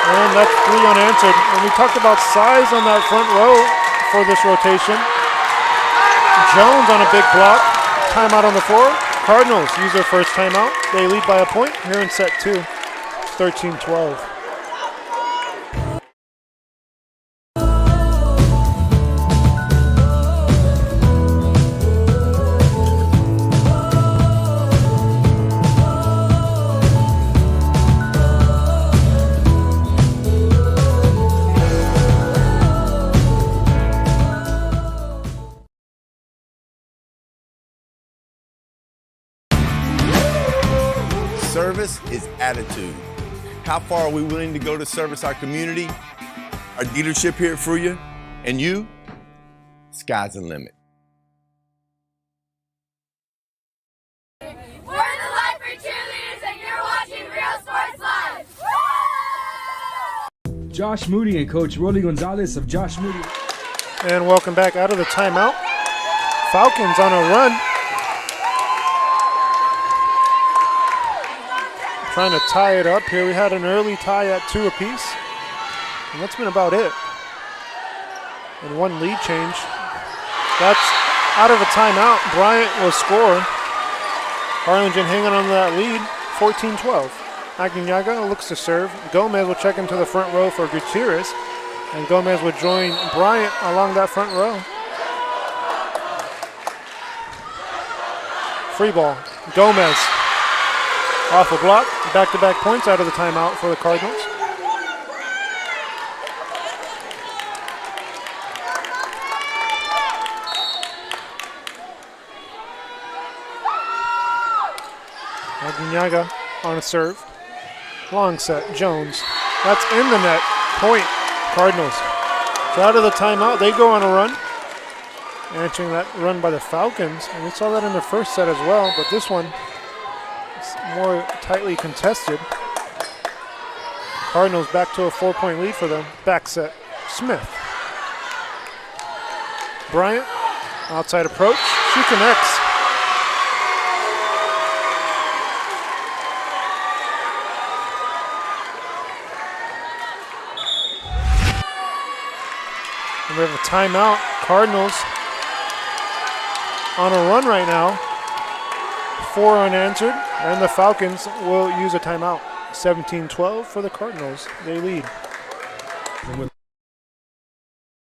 S3: And that's 3 unanswered. And we talked about size on that front row for this rotation. Jones on a big block. Timeout on the floor. Cardinals use their first timeout. They lead by a point here in set 2. 13-12.
S10: Service is attitude. How far are we willing to go to service our community, our dealership here at Fruya, and you? Sky's the limit.
S9: We're the Life for Cheerleaders, and you're watching Real Sports Live.
S11: Josh Moody and Coach Rolly Gonzalez of Josh Moody.
S3: And welcome back out of the timeout. Falcons on a run. Trying to tie it up here. We had an early tie at 2 apiece. And that's been about it. And one lead change. That's out of a timeout. Bryant will score. Harlingen hanging on to that lead, 14-12. Agniaga looks to serve. Gomez will check into the front row for Gutierrez. And Gomez will join Bryant along that front row. Free ball. Gomez. Off a block, back-to-back points out of the timeout for the Cardinals. Agniaga on a serve. Long set, Jones. That's in the net, point, Cardinals. So out of the timeout, they go on a run. Answering that run by the Falcons, and we saw that in the first set as well, but this one more tightly contested. Cardinals back to a 4-point lead for them. Back set, Smith. Bryant, outside approach. She connects. we have a timeout. Cardinals on a run right now. 4 unanswered, and the Falcons will use a timeout. 17-12 for the Cardinals. They lead.
S11: And we'd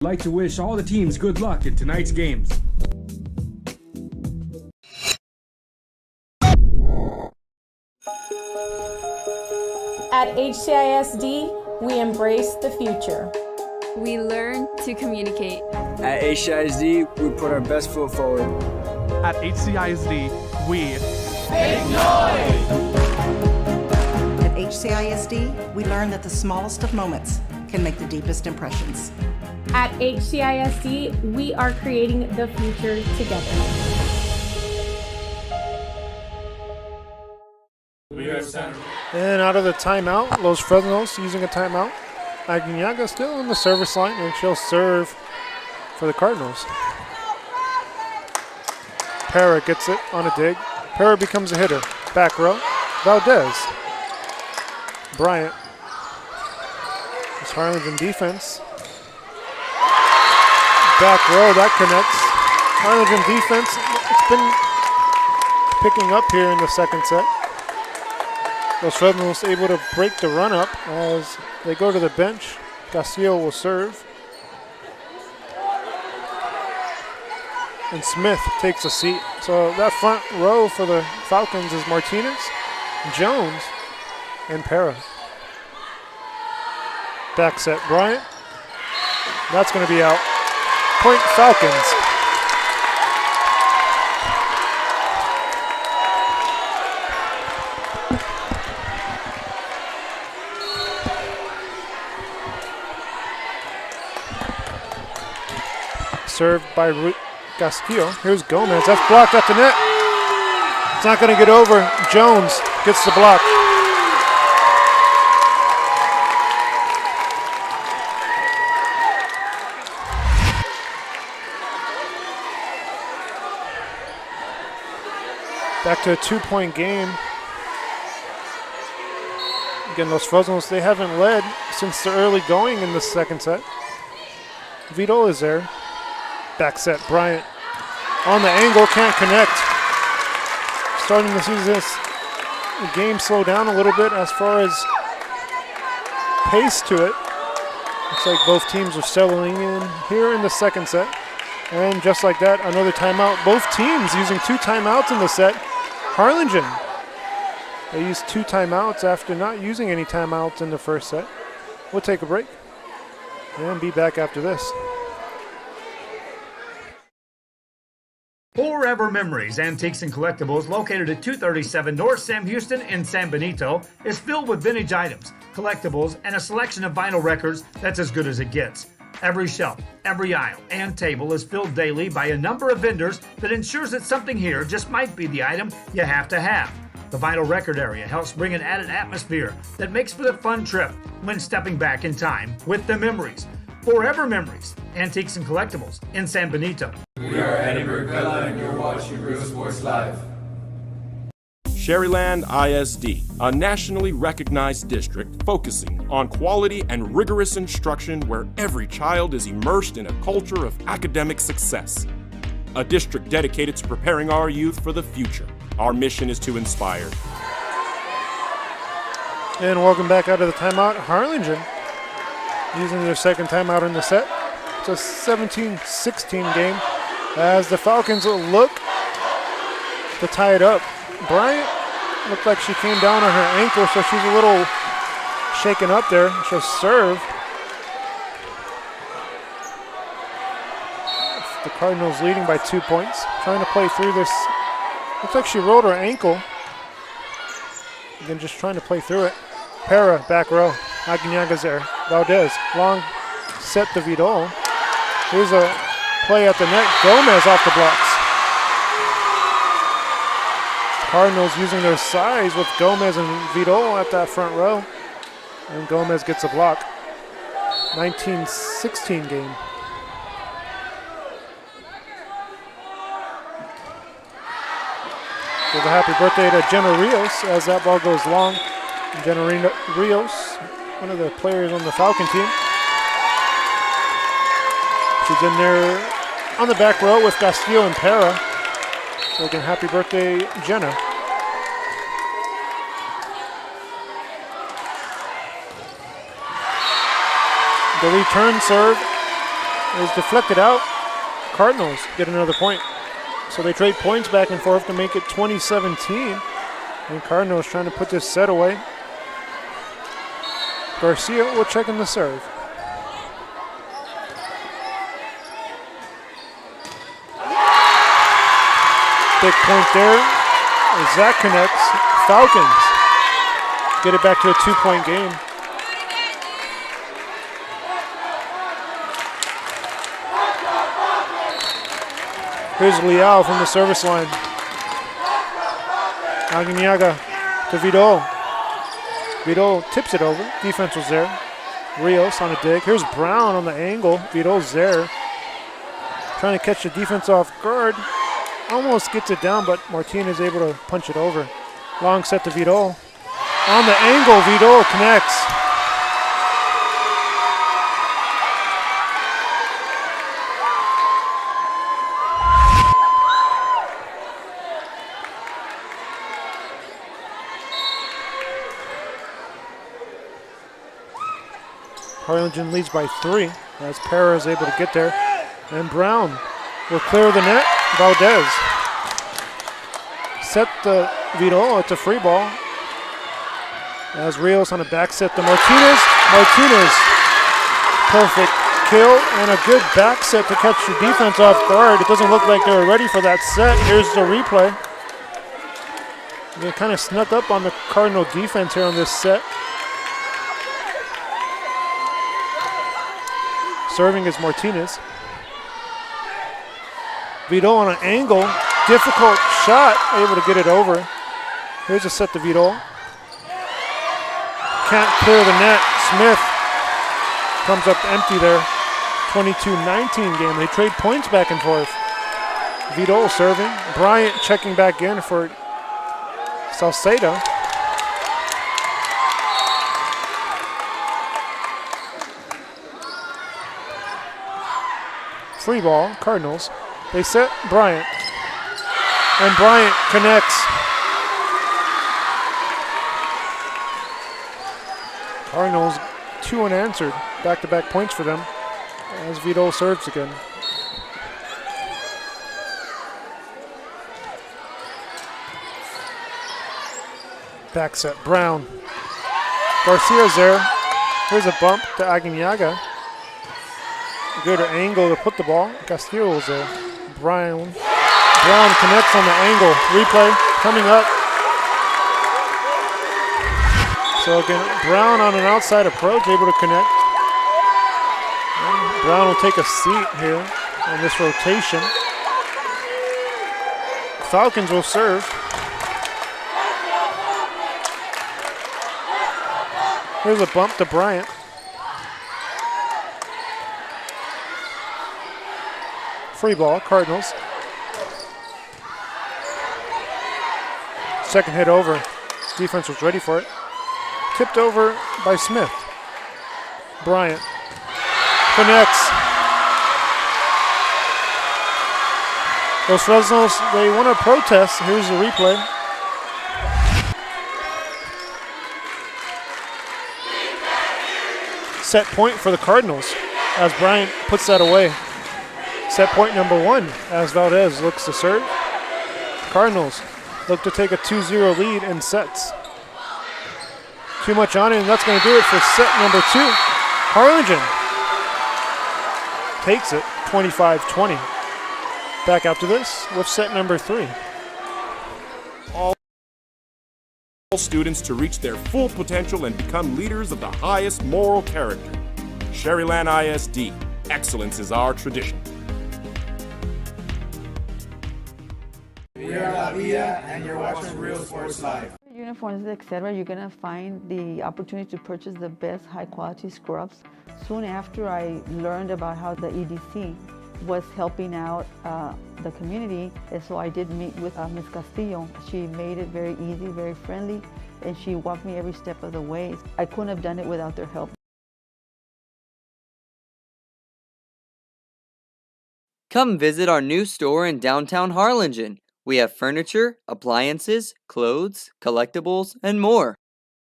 S11: like to wish all the teams good luck in tonight's games.
S2: At HCISD, we embrace the future.
S22: We learn to communicate.
S23: At HCISD, we put our best foot forward.
S24: At HCISD, we
S6: make noise! At HCISD, we learn that the smallest of moments can make the deepest impressions.
S2: At HCISD, we are creating the future together.
S3: And out of the timeout, Los Fresnos using a timeout. Aguinaga still on the service line, and she'll serve for the Cardinals. Para gets it on a dig. Para becomes a hitter. Back row, Valdez. Bryant. It's Harlingen defense. Back row, that connects. Harlingen defense, it's been picking up here in the second set. Los Fresnos able to break the run up as they go to the bench. Castillo will serve. And Smith takes a seat. So that front row for the Falcons is Martinez, Jones, and Para. Back set, Bryant. That's going to be out. Point Falcons. Served by Castillo. Here's Gomez. That's blocked at the net. It's not going to get over. Jones gets the block. Back to a 2-point game. Again, Los Fresnos, they haven't led since the early going in the second set. Vidal is there. Back set, Bryant on the angle, can't connect. Starting to see this game slow down a little bit as far as pace to it. Looks like both teams are settling in here in the second set. And just like that, another timeout. Both teams using 2 timeouts in the set. Harlingen, they used 2 timeouts after not using any timeouts in the first set. We'll take a break and be back after this.
S13: Forever Memories, Antiques and Collectibles, located at 237 North Sam Houston in San Benito, is filled with vintage items, collectibles, and a selection of vinyl records that's as good as it gets. Every shelf, every aisle, and table is filled daily by a number of vendors that ensures that something here just might be the item you have to have. The vinyl record area helps bring an added atmosphere that makes for a fun trip when stepping back in time with the memories. Forever Memories, Antiques and Collectibles in San Benito.
S12: We are Eddie Burkella and you're watching Real Sports Live.
S15: Sherryland ISD, a nationally recognized district focusing on quality and rigorous instruction where every child is immersed in a culture of academic success. A district dedicated to preparing our youth for the future. Our mission is to inspire.
S3: And welcome back out of the timeout. Harlingen using their second timeout in the set. It's a 17-16 game as the Falcons will look to tie it up. Bryant looked like she came down on her ankle, so she's a little shaken up there. She'll serve. The Cardinals leading by 2 points. Trying to play through this. Looks like she rolled her ankle. Again, just trying to play through it. Para, back row. Aguinaga's there. Valdez, long set to Vidal. Here's a play at the net. Gomez off the blocks. Cardinals using their size with Gomez and Vidal at that front row. And Gomez gets a block. 19-16 game. Give a happy birthday to Jenna Rios as that ball goes long. Jenna Rios, one of the players on the Falcon team. She's in there on the back row with Castillo and Para. So again, happy birthday, Jenna. The return serve is deflected out. Cardinals get another point. So they trade points back and forth to make it 20-17. And Cardinals trying to put this set away. Garcia will check in the serve. Big point there. Zach connects. Falcons get it back to a 2-point game. Here's Leal from the service line. Aguinaga to Vidal. Vidal tips it over. Defense was there. Rios on a dig. Here's Brown on the angle. Vidal's there. Trying to catch the defense off guard. Almost gets it down, but Martinez able to punch it over. Long set to Vidal. On the angle, Vidal connects. Harlingen leads by 3 as Para is able to get there. And Brown will clear the net. Valdez set the Vidal. It's a free ball. As Rios on a back set to Martinez. Martinez, perfect kill and a good back set to catch the defense off guard. It doesn't look like they were ready for that set. Here's the replay. They kind of snuck up on the Cardinal defense here on this set. Serving is Martinez. Vidal on an angle, difficult shot, able to get it over. Here's a set to Vidal. Can't clear the net. Smith comes up empty there. 22-19 game. They trade points back and forth. Vidal serving. Bryant checking back in for Salcedo. Free ball, Cardinals. They set Bryant. And Bryant connects. Cardinals 2 unanswered. Back-to-back points for them as Vidal serves again. Back set, Brown. Garcia's there. Here's a bump to Aguinaga. Good angle to put the ball. Castillo was there. Brown connects on the angle. Replay coming up. So again, Brown on an outside approach, able to connect. And Brown will take a seat here on this rotation. Falcons will serve. Here's a bump to Bryant. Free ball, Cardinals. Second hit over. Defense was ready for it. Tipped over by Smith. Bryant connects. Los Fresnos, they want to protest. Here's the replay. Set point for the Cardinals as Bryant puts that away. Set point number 1 as Valdez looks to serve. Cardinals look to take a 2-0 lead in sets. Too much on it, and that's going to do it for set number 2. Harlingen takes it 25-20. Back after this with set number 3.
S15: All students to reach their full potential and become leaders of the highest moral character. Sherryland ISD, excellence is our tradition.
S12: We are La Villa, and you're watching Real Sports Live.
S14: Uniforms, etc., you're going to find the opportunity to purchase the best high-quality scrubs. Soon after I learned about how the EDC was helping out the community, and so I did meet with Ms. Castillo. She made it very easy, very friendly, and she walked me every step of the way. I couldn't have done it without their help.
S16: Come visit our new store in downtown Harlingen. We have furniture, appliances, clothes, collectibles, and more.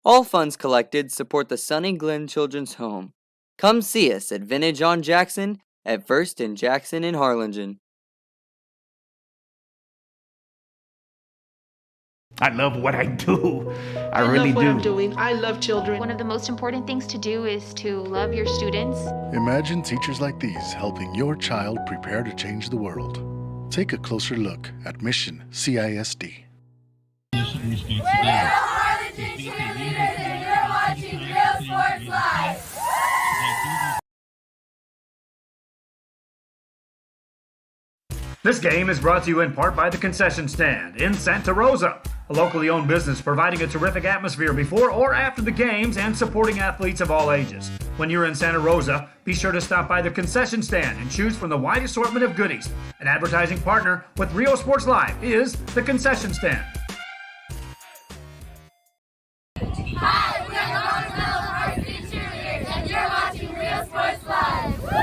S16: All funds collected support the Sunny Glen Children's Home. Come see us at Vintage on Jackson at First and Jackson in Harlingen.
S5: I love what I do. I really
S17: love what
S5: do.
S17: I'm doing. I love children.
S7: One of the most important things to do is to love your students.
S8: Imagine teachers like these helping your child prepare to change the world. Take a closer look at Mission CISD.
S9: We're the Harlingen cheerleaders and you're watching Real Sports Live.
S13: This game is brought to you in part by the Concession Stand in Santa Rosa, a locally owned business providing a terrific atmosphere before or after the games and supporting athletes of all ages. When you're in Santa Rosa, be sure to stop by the Concession Stand and choose from the wide assortment of goodies. An advertising partner with Rio Sports Live is the Concession Stand.
S9: Hi, we are the Harlingen Varsity Cheerleaders and you're watching Real Sports Live.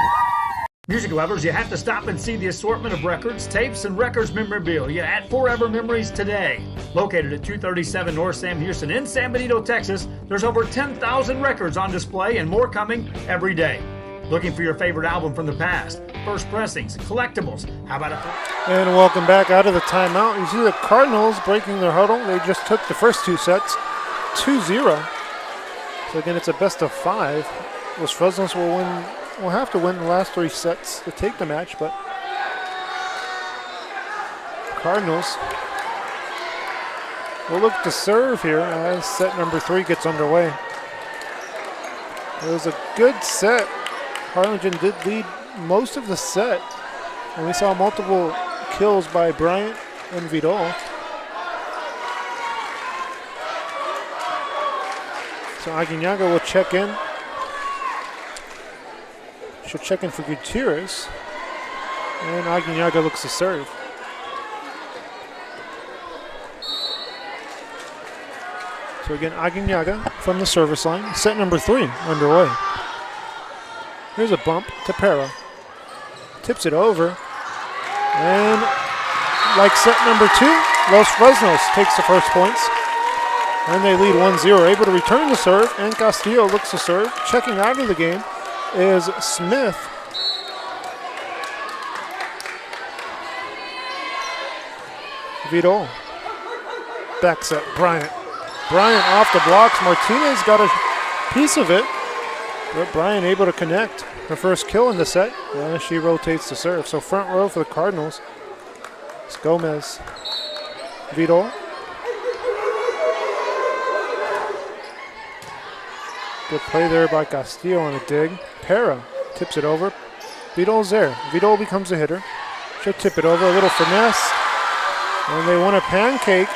S13: Music lovers, you have to stop and see the assortment of records, tapes, and records memorabilia at Forever Memories today. Located at 237 North Sam Houston in San Benito, Texas, there's over 10,000 records on display and more coming every day. Looking for your favorite album from the past, first pressings, collectibles, how about
S3: And welcome back out of the timeout. You see the Cardinals breaking their huddle. They just took the first two sets, 2-0. So again, it's a best of 5. Los Fresnos will have to win the last 3 sets to take the match, but Cardinals will look to serve here as set number 3 gets underway. It was a good set. Harlingen did lead most of the set, and we saw multiple kills by Bryant and Vidal. So Aguinaga will check in. She'll check in for Gutierrez. And Aguinaga looks to serve. So again, Aguinaga from the service line. Set number 3 underway. Here's a bump to Para. Tips it over. And like set number 2, Los Fresnos takes the first points. And they lead 1-0, able to return the serve, and Castillo looks to serve. Checking out of the game is Smith. Vidal. Back set, Bryant. Bryant off the blocks. Martinez got a piece of it, but Bryant able to connect. Her first kill in the set, and she rotates the serve. So front row for the Cardinals. It's Gomez. Vidal. Good play there by Castillo on a dig. Para tips it over. Vidal's there. Vidal becomes a hitter. She'll tip it over. A little finesse. And they want a pancake.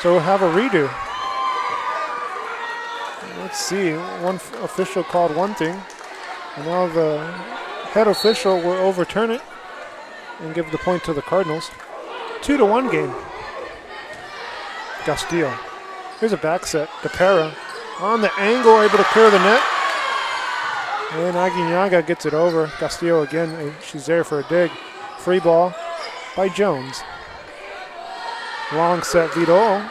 S3: So we'll have a redo. Let's see. One official called one thing. And now the head official will overturn it and give the point to the Cardinals. 2-1 game. Castillo. Here's a back set to Para. On the angle, able to clear the net. And Aguinaga gets it over. Castillo again, and she's there for a dig. Free ball by Jones. Long set, Vidal.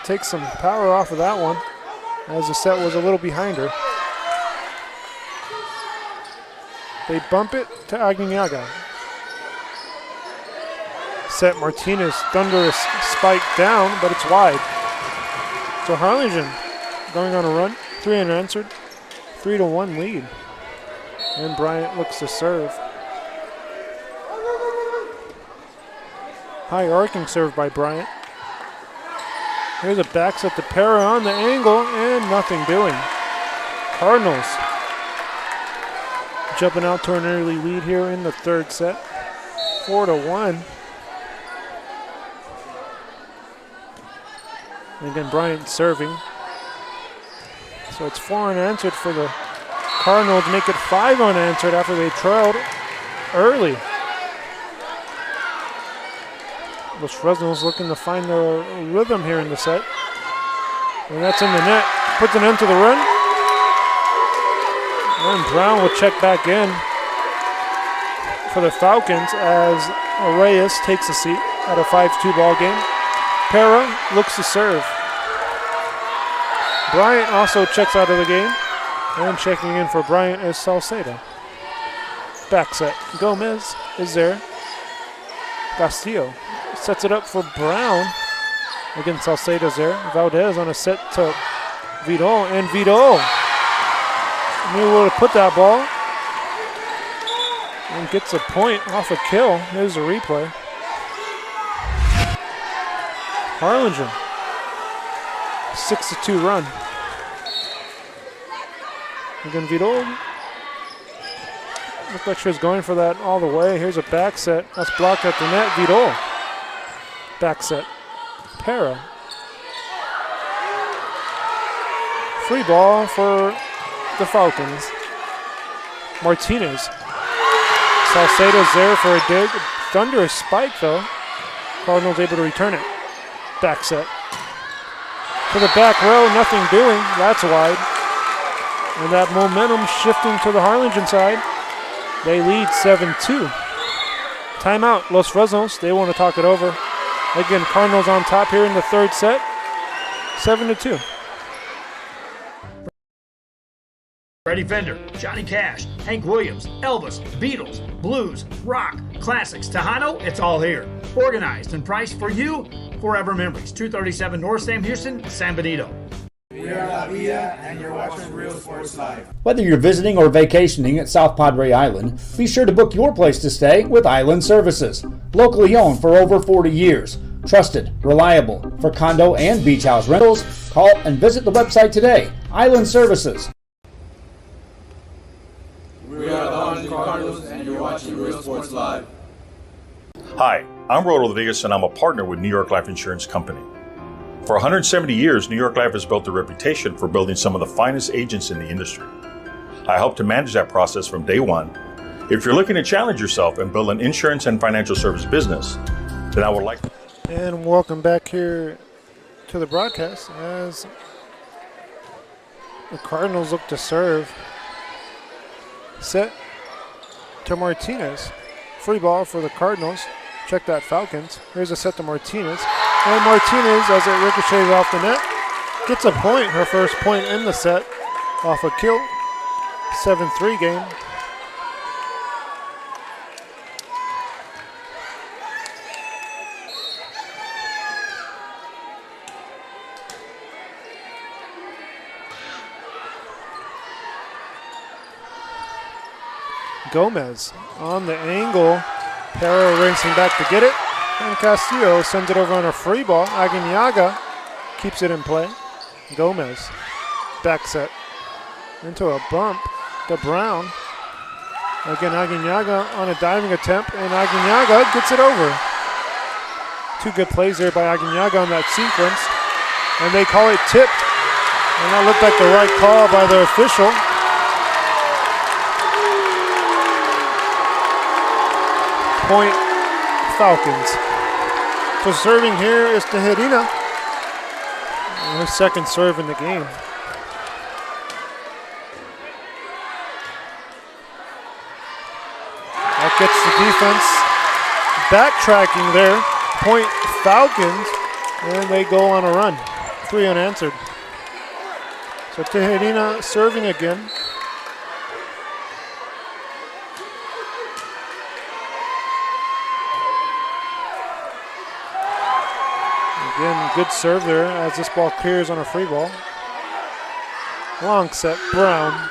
S3: Takes some power off of that one, as the set was a little behind her. They bump it to Aguinaga. Set Martinez, thunderous spike down, but it's wide. So Harlingen going on a run, 3 unanswered, 3-1 lead. And Bryant looks to serve. High arcing serve by Bryant. Here's a back set to Para on the angle, and nothing doing. Cardinals jumping out to an early lead here in the third set, 4-1. And again, Bryant serving. So it's 4 unanswered for the Cardinals, make it 5 unanswered after they trailed early. Los Fresnos looking to find their rhythm here in the set. And that's in the net. Puts an end to the run. And Brown will check back in for the Falcons as Reyes takes a seat at a 5-2 ball game. Para looks to serve. Bryant also checks out of the game. And checking in for Bryant is Salcedo. Back set. Gomez is there. Castillo sets it up for Brown. Again, Salcedo's there. Valdez on a set to Vidal. And Vidal knew where to put that ball. And gets a point off a kill. Here's a replay. Harlingen. 6-2 run. Again, Vidal. Looked like she was going for that all the way. Here's a back set. That's blocked at the net. Vidal. Back set. Para. Free ball for the Falcons. Martinez. Salcedo's there for a dig. Thunderous spike though. Cardinals able to return it. Back set. To the back row, nothing doing. That's wide. And that momentum shifting to the Harlingen side. They lead 7-2. Timeout, Los Fresnos. They want to talk it over. Again, Cardinals on top here in the third set. 7-2.
S13: Freddie Fender, Johnny Cash, Hank Williams, Elvis, Beatles, blues, rock, classics, Tejano, it's all here. Organized and priced for you. Forever Memories, 237 North Sam Houston, San Benito.
S12: We are La Vida, and you're watching Real Sports Live.
S17: Whether you're visiting or vacationing at South Padre Island, be sure to book your place to stay with Island Services. Locally owned for over 40 years. Trusted, reliable. For condo and beach house rentals, call and visit the website today. Island Services.
S12: We are the Harlingen Cardinals, and you're watching Real Sports Live.
S18: Hi, I'm Rodo Rodriguez, and I'm a partner with New York Life Insurance Company. For 170 years, New York Life has built a reputation for building some of the finest agents in the industry. I help to manage that process from day one. If you're looking to challenge yourself and build an insurance and financial service business, then I would like to.
S3: And welcome back here to the broadcast as the Cardinals look to serve. Set to Martinez. Free ball for the Cardinals. Check that, Falcons. Here's a set to Martinez. And Martinez, as it ricochets off the net, gets a point, her first point in the set, off a kill. 7-3 game. Gomez on the angle. Para racing back to get it. And Castillo sends it over on a free ball. Aguinaga keeps it in play. Gomez. Back set. Into a bump to Brown. Again, Aguinaga on a diving attempt. And Aguinaga gets it over. Two good plays there by Aguinaga on that sequence. And they call it tipped. And that looked like the right call by the official. Point Falcons. So serving here is Tejerina. Her second serve in the game. That gets the defense backtracking there. Point Falcons. And they go on a run. 3 unanswered. So Tejerina serving again. Again, good serve there as this ball clears on a free ball. Long set, Brown.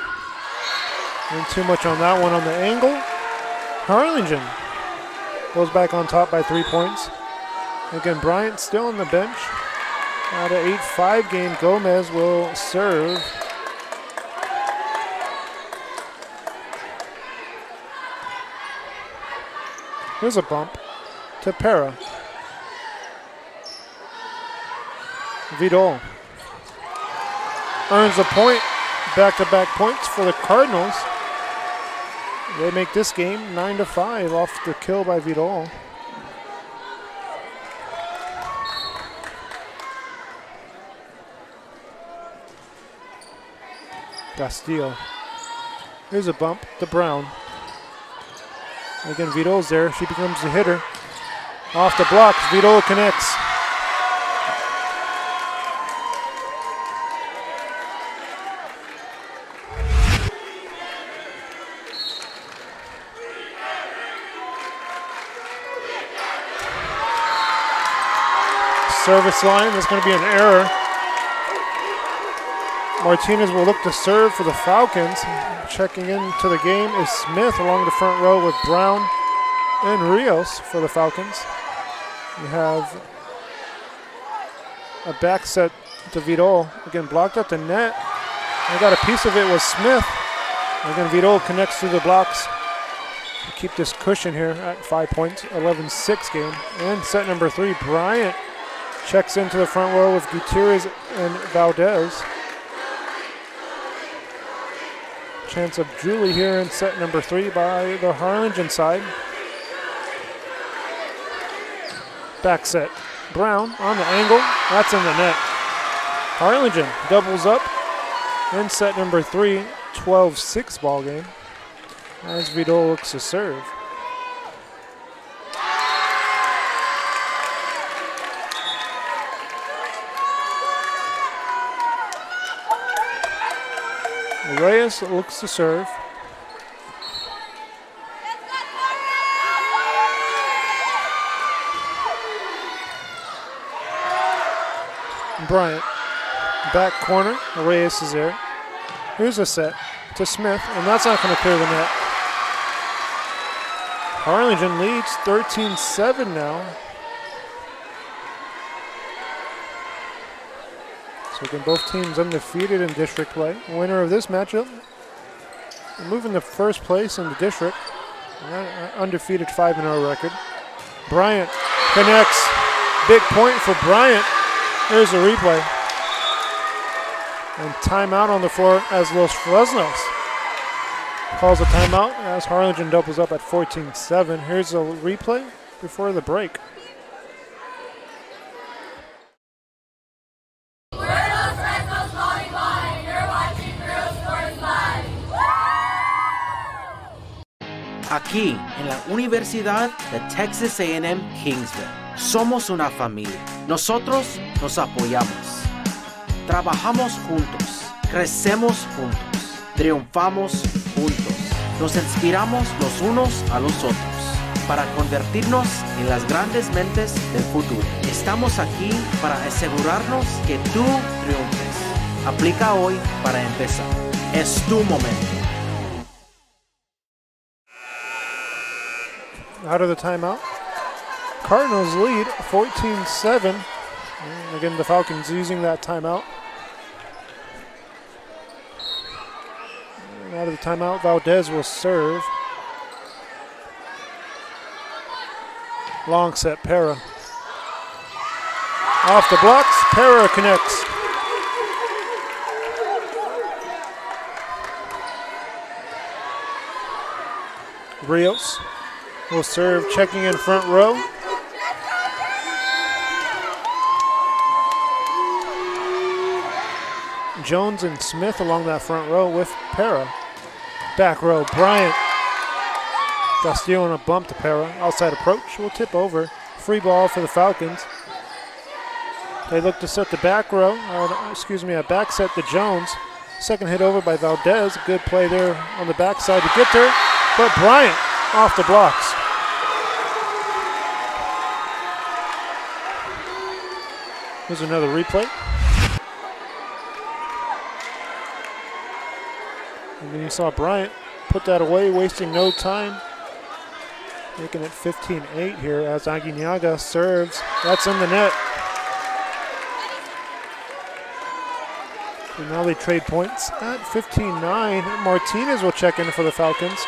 S3: And too much on that one on the angle. Harlingen goes back on top by 3 points. Again, Bryant still on the bench. At an 8-5 game, Gomez will serve. Here's a bump to Para. Vidal earns a point. Back-to-back points for the Cardinals. They make this game 9-5 off the kill by Vidal. Castillo. Here's a bump to Brown. Again, Vidal's there. She becomes the hitter. Off the blocks, Vidal connects. Service line, there's going to be an error. Martinez will look to serve for the Falcons. Checking into the game is Smith along the front row with Brown and Rios for the Falcons. You have a back set to Vidal. Again, blocked at the net. I got a piece of it with Smith. Again, Vidal connects through the blocks. Keep this cushion here at 5 points, 11-6 game. And set number 3, Bryant checks into the front row with Gutierrez and Valdez. Chance of Julie here in set number 3 by the Harlingen side. Back set. Brown on the angle. That's in the net. Harlingen doubles up in set number 3, 12-6 ball game as Vidal looks to serve. Reyes looks to serve. Bryant, back corner, Reyes is there. Here's a set to Smith, and that's not going to clear the net. Harlingen leads 13-7 now. So again, both teams undefeated in district play. Winner of this matchup, moving to first place in the district. Undefeated 5-0 record. Bryant connects. Big point for Bryant. Here's the replay. And timeout on the floor as Los Fresnos calls a timeout as Harlingen doubles up at 14-7. Here's a replay before the break.
S4: Aquí, en la Universidad de Texas A&M Kingsville, somos una familia. Nosotros nos apoyamos. Trabajamos juntos. Crecemos juntos. Triunfamos juntos. Nos inspiramos los unos a los otros para convertirnos en las grandes mentes del futuro. Estamos aquí para asegurarnos que tú triunfes. Aplica hoy para empezar. Es tu momento.
S3: Out of the timeout. Cardinals lead 14-7. And again, the Falcons using that timeout. And out of the timeout, Valdez will serve. Long set, Para. Off the blocks, Para connects. Rios will serve, checking in front row. Jones and Smith along that front row with Para. Back row, Bryant. Castillo on a bump to Para. Outside approach will tip over. Free ball for the Falcons. They look to set the back row, a back set to Jones. Second hit over by Valdez. Good play there on the backside to get there. But Bryant off the blocks. Here's another replay. And then you saw Bryant put that away, wasting no time. Making it 15-8 here as Aguinaga serves. That's in the net. And now they trade points at 15-9. Martinez will check in for the Falcons.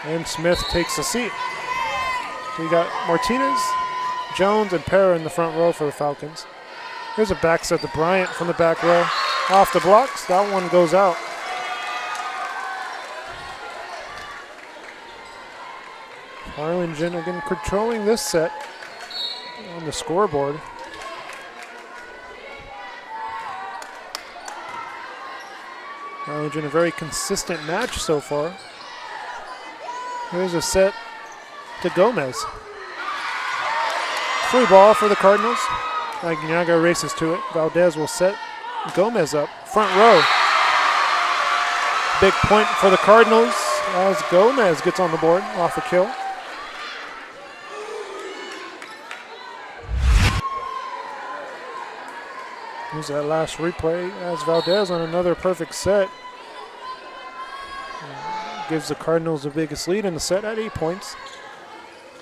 S3: And Smith takes a seat. So you got Martinez, Jones, and Para in the front row for the Falcons. Here's a back set to Bryant from the back row. Off the blocks, that one goes out. Harlingen again controlling this set on the scoreboard. Harlingen a very consistent match so far. Here's a set to Gomez. Free ball for the Cardinals. Aguinaga races to it. Valdez will set Gomez up. Front row. Big point for the Cardinals as Gomez gets on the board off a kill. Here's that last replay as Valdez on another perfect set. Gives the Cardinals the biggest lead in the set at 8 points.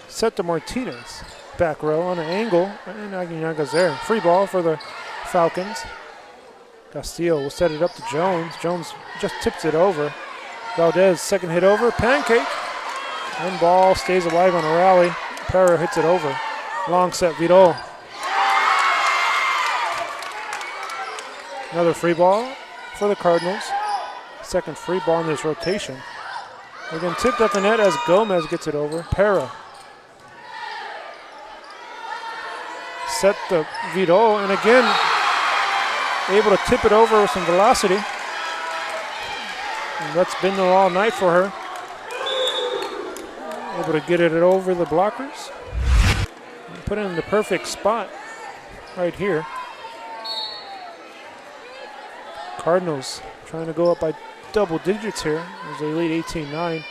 S3: Set to Martinez. Back row on an angle, and Aguinaga's there. Free ball for the Falcons. Castillo will set it up to Jones. Jones just tips it over. Valdez, second hit over, pancake. And ball stays alive on a rally. Parra hits it over. Long set, Vidal. Another free ball for the Cardinals. Second free ball in this rotation. Again, tipped at the net as Gomez gets it over. Parra. Set the Vidal, and again, able to tip it over with some velocity. And that's been there all night for her. Able to get it over the blockers. And put it in the perfect spot right here. Cardinals trying to go up by double digits here as they lead 18-9.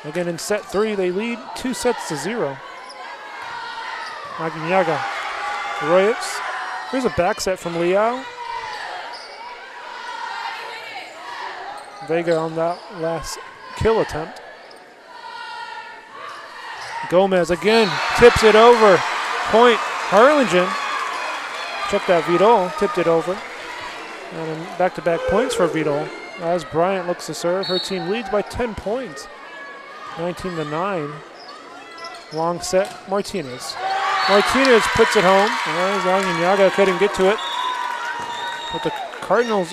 S3: Again, in set 3, they lead 2-0. Aguinaga. Reyes. Here's a back set from Leao. Vega on that last kill attempt. Gomez again tips it over. Point Harlingen. Check that, Vidal tipped it over. And back-to-back points for Vidal. As Bryant looks to serve, her team leads by 10 points. 19-9. Long set, Martinez. Martinez puts it home. As Aguinaga couldn't get to it. But the Cardinals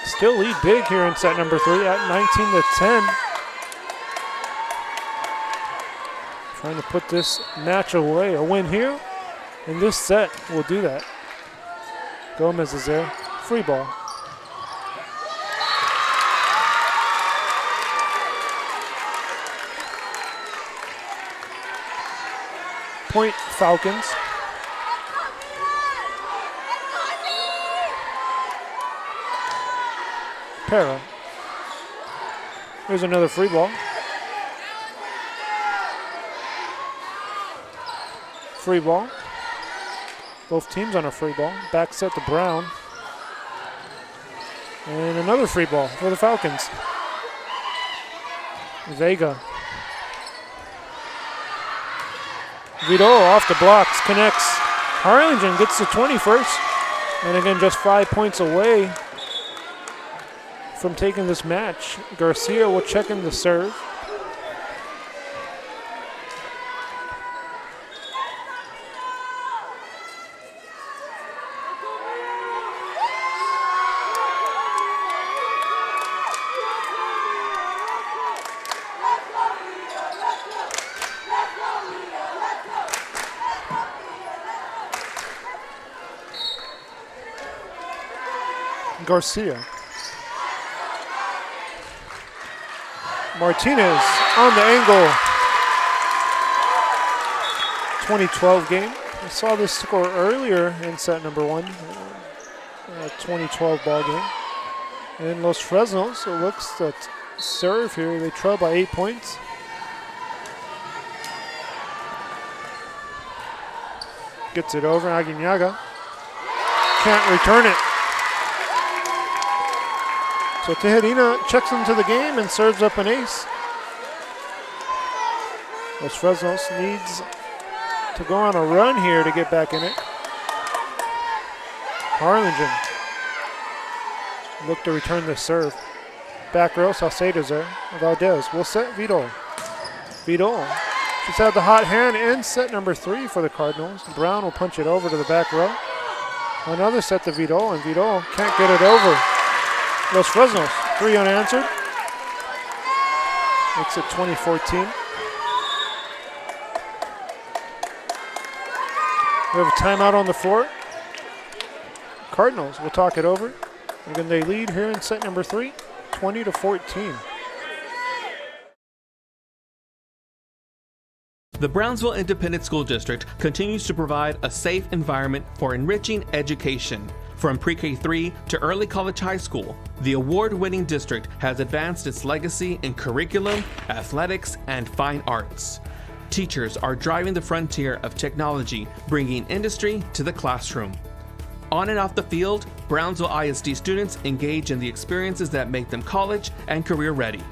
S3: still lead big here in set number 3 at 19-10. Trying to put this match away. A win here, and this set will do that. Gomez is there. Free ball. Point Falcons. Parra. Here's another free ball. Free ball. Both teams on a free ball. Back set to Brown. And another free ball for the Falcons. Vega. Vidal off the blocks, connects. Harlingen gets the 21st. And again, just 5 points away from taking this match. Garcia will check in the serve. Garcia. Martinez on the angle. 2012 game. I saw this score earlier in set number 1. 2012 ball game. And Los Fresnos, it looks that serve here, they trail by 8 points. Gets it over, Aguinaga. Can't return it. So Tejerina checks into the game and serves up an ace. Los Fresnos needs to go on a run here to get back in it. Harlingen look to return the serve. Back row, Salcedo's there. Valdez will set Vidal. Vidal. She's had the hot hand in set number 3 for the Cardinals. Brown will punch it over to the back row. Another set to Vidal, and Vidal can't get it over. Los Fresnos, 3 unanswered. Makes it 2014. We have a timeout on the floor. Cardinals will talk it over. Again, they lead here in set number 3, 20-14.
S24: The Brownsville Independent School District continues to provide a safe environment for enriching education. From pre-K-3 to early college high school, the award-winning district has advanced its legacy in curriculum, athletics, and fine arts. Teachers are driving the frontier of technology, bringing industry to the classroom. On and off the field, Brownsville ISD students engage in the experiences that make them college and career ready.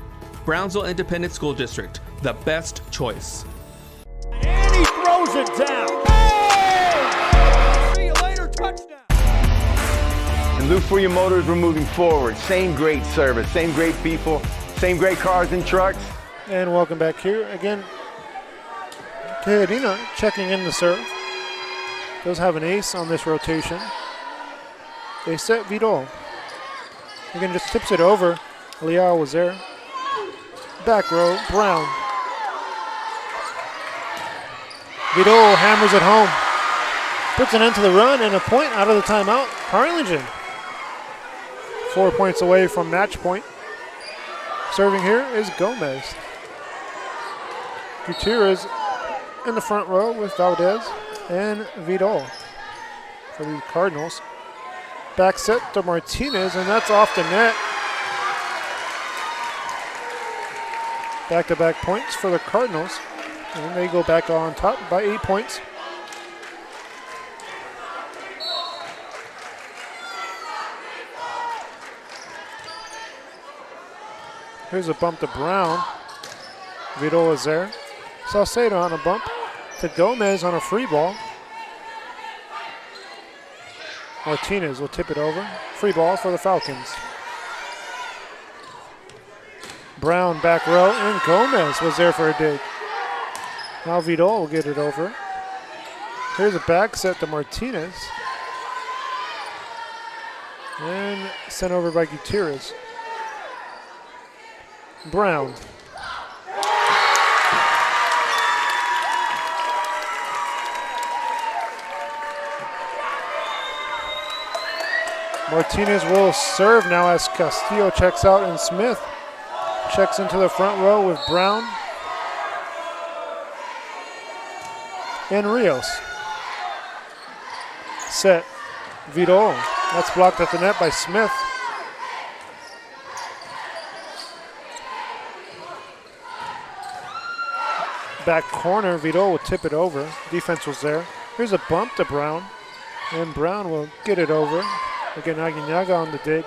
S24: Brownsville Independent School District, the best choice.
S1: And he throws it down. Hey! See you later, touchdown.
S10: And look for your motors, we're moving forward. Same great service, same great people, same great cars and trucks.
S3: And welcome back here. Again, Cadena checking in the serve. Does have an ace on this rotation. They set Vidal. Again, just tips it over. Leal was there. Back row, Brown. Vidal hammers it home. Puts an end to the run and a point out of the timeout. Harlingen. 4 points away from match point. Serving here is Gomez. Gutierrez in the front row with Valdez and Vidal for the Cardinals. Back set to Martinez, and that's off the net. Back-to-back points for the Cardinals, and they go back on top by 8 points. Here's a bump to Brown. Vidal is there. Salcedo on a bump to Gomez on a free ball. Martinez will tip it over. Free ball for the Falcons. Brown back row, and Gomez was there for a dig. Now Vidal will get it over. Here's a back set to Martinez. And sent over by Gutierrez. Brown. Martinez will serve now as Castillo checks out, and Smith checks into the front row with Brown and Rios. Set. Vidal. That's blocked at the net by Smith. Back corner, Vidal will tip it over. Defense was there. Here's a bump to Brown, and Brown will get it over. Again, Aguinaga on the dig.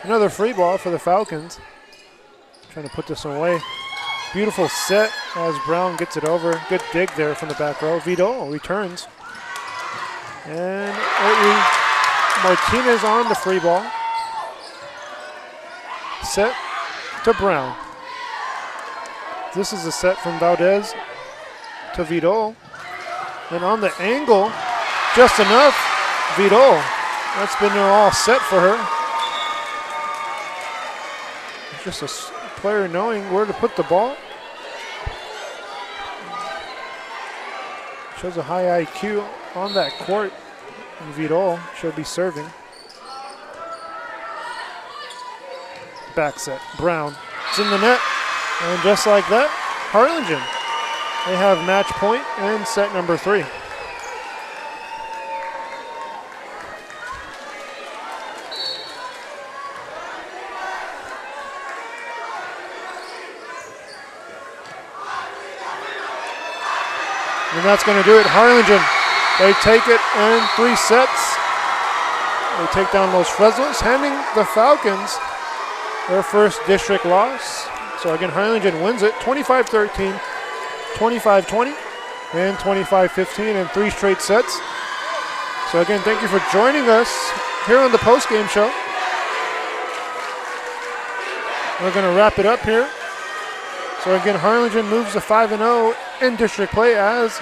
S3: Another free ball for the Falcons. Trying to put this away. Beautiful set as Brown gets it over. Good dig there from the back row. Vidal returns. And Martinez on the free ball. Set to Brown. This is a set from Valdez to Vidal. And on the angle, just enough, Vidal. That's been all set for her. Just a player knowing where to put the ball. Shows a high IQ on that court. And Vidal should be serving. Back set. Brown. It's in the net. And just like that, Harlingen. They have match point and set number 3. And that's going to do it. Harlingen, they take it in 3 sets. They take down those Fresnos, handing the Falcons their first district loss. So again, Harlingen wins it 25-13, 25-20, and 25-15 in 3 straight sets. So again, thank you for joining us here on the post-game show. We're going to wrap it up here. So again, Harlingen moves to 5-0 in district play as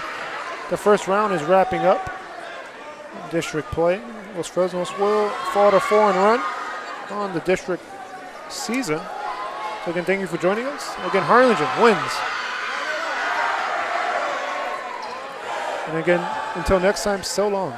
S3: the first round is wrapping up. District play. Los Fresnos will fall to 4-run on the district season. So again, thank you for joining us. Again, Harlingen wins. And again, until next time, so long.